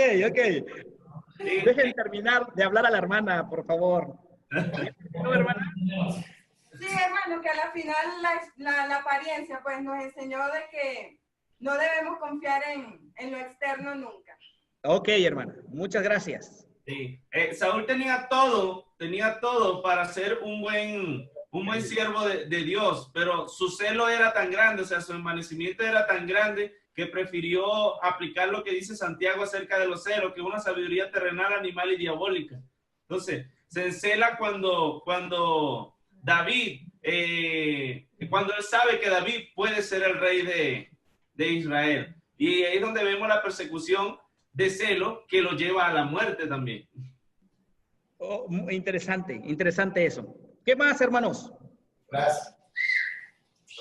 S1: Dejen terminar de hablar a la hermana, por favor. ¿No, hermana?
S11: Sí, hermano, que a la final la apariencia pues nos enseñó de que no debemos confiar en lo externo nunca.
S1: Ok, hermana. Muchas gracias.
S9: Sí. Saúl tenía todo para ser un buen siervo de Dios, pero su celo era tan grande, o sea, su envanecimiento era tan grande que prefirió aplicar lo que dice Santiago acerca de los celos, que es una sabiduría terrenal, animal y diabólica. Entonces, se encela cuando David, cuando él sabe que David puede ser el rey de Israel. Y ahí es donde vemos la persecución de celo que lo lleva a la muerte también.
S1: Oh, interesante eso. ¿Qué más, hermanos?
S5: Gracias.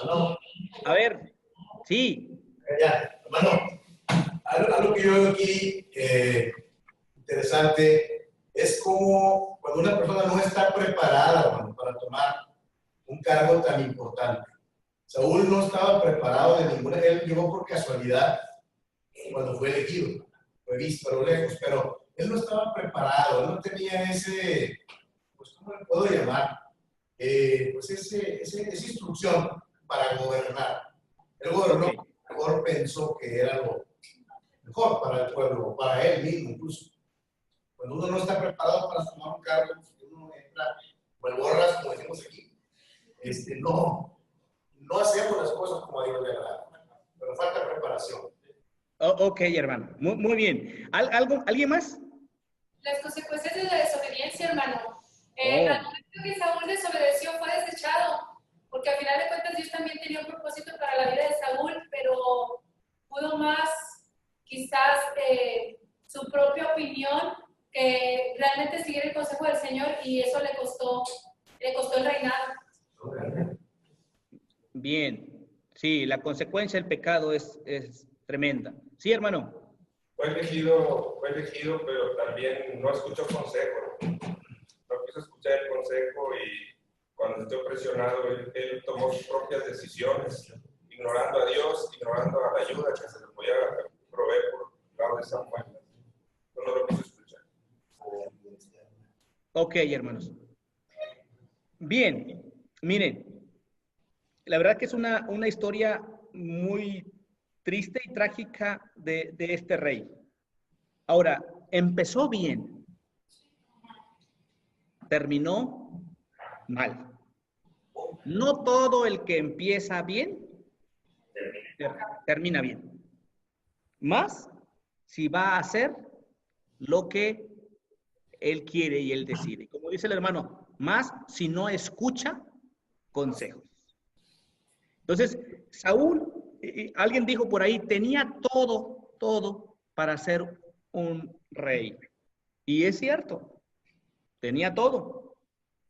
S5: Hermano.
S1: A ver, sí.
S5: Ya, hermano, algo que yo veo aquí interesante es como cuando una persona no está preparada, hermano, para tomar un cargo tan importante. Saúl no estaba preparado de ninguna, él llegó por casualidad cuando fue elegido, fue visto a lo lejos, pero él no estaba preparado, él no tenía ese, pues, ¿cómo le puedo llamar? Pues esa instrucción para gobernar. Él gobernó, mejor pensó que era lo mejor para el pueblo, para él mismo incluso. Cuando uno no está preparado para tomar un cargo, uno entra, pues borras, como decimos aquí, no hacemos las cosas como a Dios le agrada, pero falta preparación.
S1: Ok, hermano, muy bien. ¿Alguien más?
S8: Las consecuencias de la desobediencia, hermano. Al momento que Saúl desobedeció, fue desechado, porque al final de cuentas Dios también tenía un propósito para la vida de Saúl, pero pudo más quizás su propia opinión que realmente seguir el consejo del Señor, y eso le costó el reinado.
S1: Bien, sí, la consecuencia del pecado es tremenda. Sí, hermano.
S6: Fue elegido, pero también no escuchó consejo. No quiso escuchar el consejo y cuando estuvo presionado, él tomó sus propias decisiones, ignorando a Dios, ignorando a la ayuda que se le podía proveer por lado de Samuel. No lo quiso escuchar.
S1: Ok, hermanos. Bien, miren, la verdad que es una historia muy triste y trágica de este rey. Ahora, empezó bien, terminó mal. No todo el que empieza bien, termina bien. Más si va a hacer lo que él quiere y él decide. Como dice el hermano, más si no escucha consejos. Entonces, Saúl, alguien dijo por ahí, tenía todo para ser un rey. Y es cierto, tenía todo.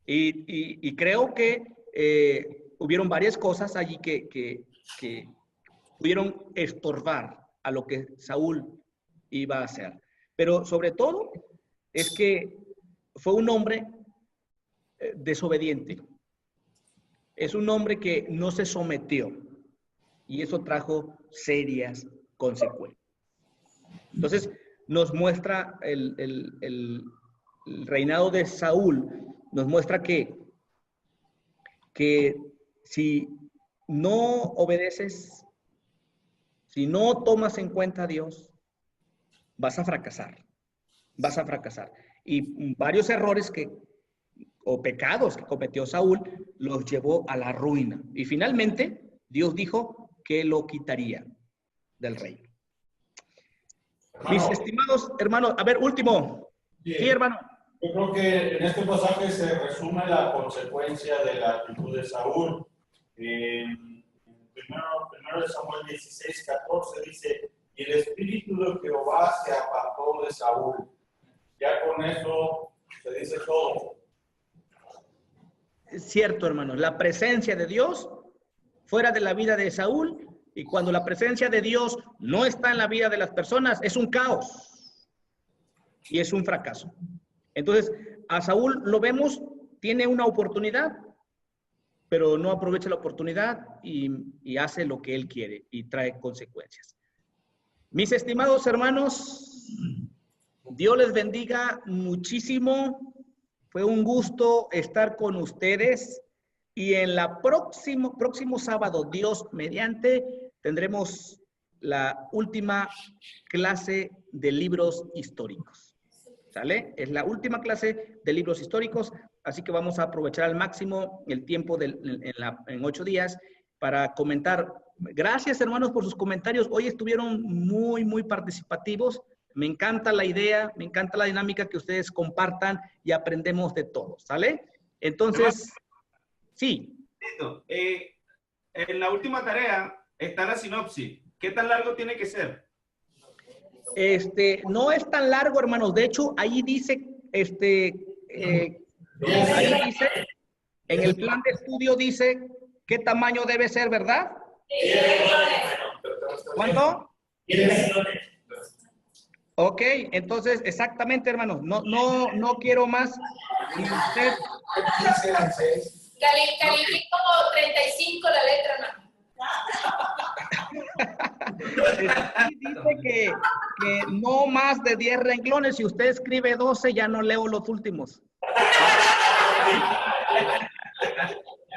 S1: Y creo que hubieron varias cosas allí que pudieron estorbar a lo que Saúl iba a hacer. Pero sobre todo es que fue un hombre desobediente. Es un hombre que no se sometió y eso trajo serias consecuencias. Entonces, nos muestra el reinado de Saúl, nos muestra que si no obedeces, Si no tomas en cuenta a Dios, vas a fracasar. Vas a fracasar. Y varios errores o pecados que cometió Saúl los llevó a la ruina. Y finalmente, Dios dijo que lo quitaría del reino. Mis estimados hermanos, a ver, último.
S12: Sí,
S1: hermano.
S12: Yo creo que en este pasaje se resume la consecuencia de la actitud de Saúl. Primero de Samuel 16:14 dice, y el espíritu de Jehová se apartó de Saúl. Ya con eso se dice todo.
S1: Es cierto, hermano, la presencia de Dios fuera de la vida de Saúl, y cuando la presencia de Dios no está en la vida de las personas, es un caos y es un fracaso. Entonces, a Saúl lo vemos, tiene una oportunidad, pero no aprovecha la oportunidad y hace lo que él quiere y trae consecuencias. Mis estimados hermanos, Dios les bendiga muchísimo. Fue un gusto estar con ustedes y en la próximo sábado, Dios mediante, tendremos la última clase de libros históricos. ¿Sale? Es la última clase de libros históricos, así que vamos a aprovechar al máximo el tiempo en 8 días para comentar. Gracias, hermanos, por sus comentarios. Hoy estuvieron muy participativos. Me encanta la idea, me encanta la dinámica que ustedes compartan y aprendemos de todo, ¿sale? Entonces, sí.
S9: Listo. En la última tarea está la sinopsis. ¿Qué tan largo tiene que ser?
S1: No es tan largo, hermanos. De hecho, ahí dice, en el plan de estudio dice qué tamaño debe ser, ¿verdad? ¿Cuánto? Ok, entonces, exactamente, hermanos. No quiero más. Y usted...
S8: Califico como 35 la letra, hermano.
S1: Dice que no más de 10 renglones. Si usted escribe 12, ya no leo los últimos.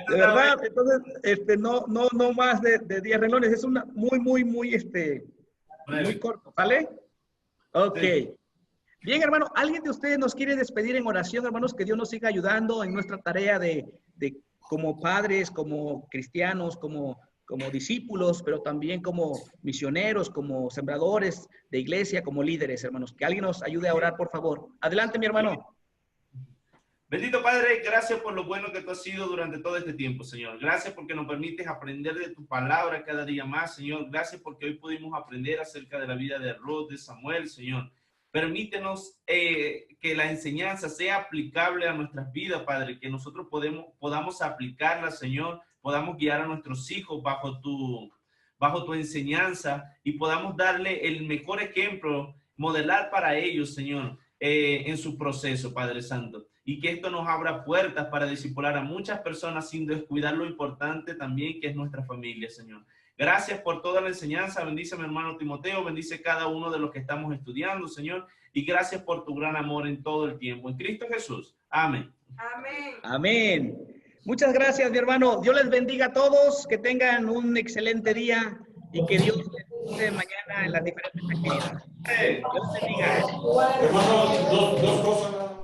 S1: De verdad, entonces, no más de 10 renglones. Es una muy corto, ¿vale? Ok. Sí. Bien, hermano, ¿alguien de ustedes nos quiere despedir en oración, hermanos? Que Dios nos siga ayudando en nuestra tarea de como padres, como cristianos, como discípulos, pero también como misioneros, como sembradores de iglesia, como líderes, hermanos. Que alguien nos ayude a orar, por favor. Adelante, mi hermano.
S9: Bendito Padre, gracias por lo bueno que tú has sido durante todo este tiempo, Señor. Gracias porque nos permites aprender de tu palabra cada día más, Señor. Gracias porque hoy pudimos aprender acerca de la vida de Ruth, de Samuel, Señor. Permítenos que la enseñanza sea aplicable a nuestras vidas, Padre, que nosotros podamos aplicarla, Señor, podamos guiar a nuestros hijos bajo tu enseñanza y podamos darle el mejor ejemplo, modelar para ellos, Señor, en su proceso, Padre Santo. Y que esto nos abra puertas para discipular a muchas personas sin descuidar lo importante también que es nuestra familia, Señor. Gracias por toda la enseñanza. Bendice a mi hermano Timoteo, bendice cada uno de los que estamos estudiando, Señor. Y gracias por tu gran amor en todo el tiempo. En Cristo Jesús. Amén.
S11: Amén.
S1: Amén. Muchas gracias, mi hermano. Dios les bendiga a todos. Que tengan un excelente día y que Dios les bendiga mañana en las diferentes actividades. Dios les bendiga.
S12: Hermano, dos cosas.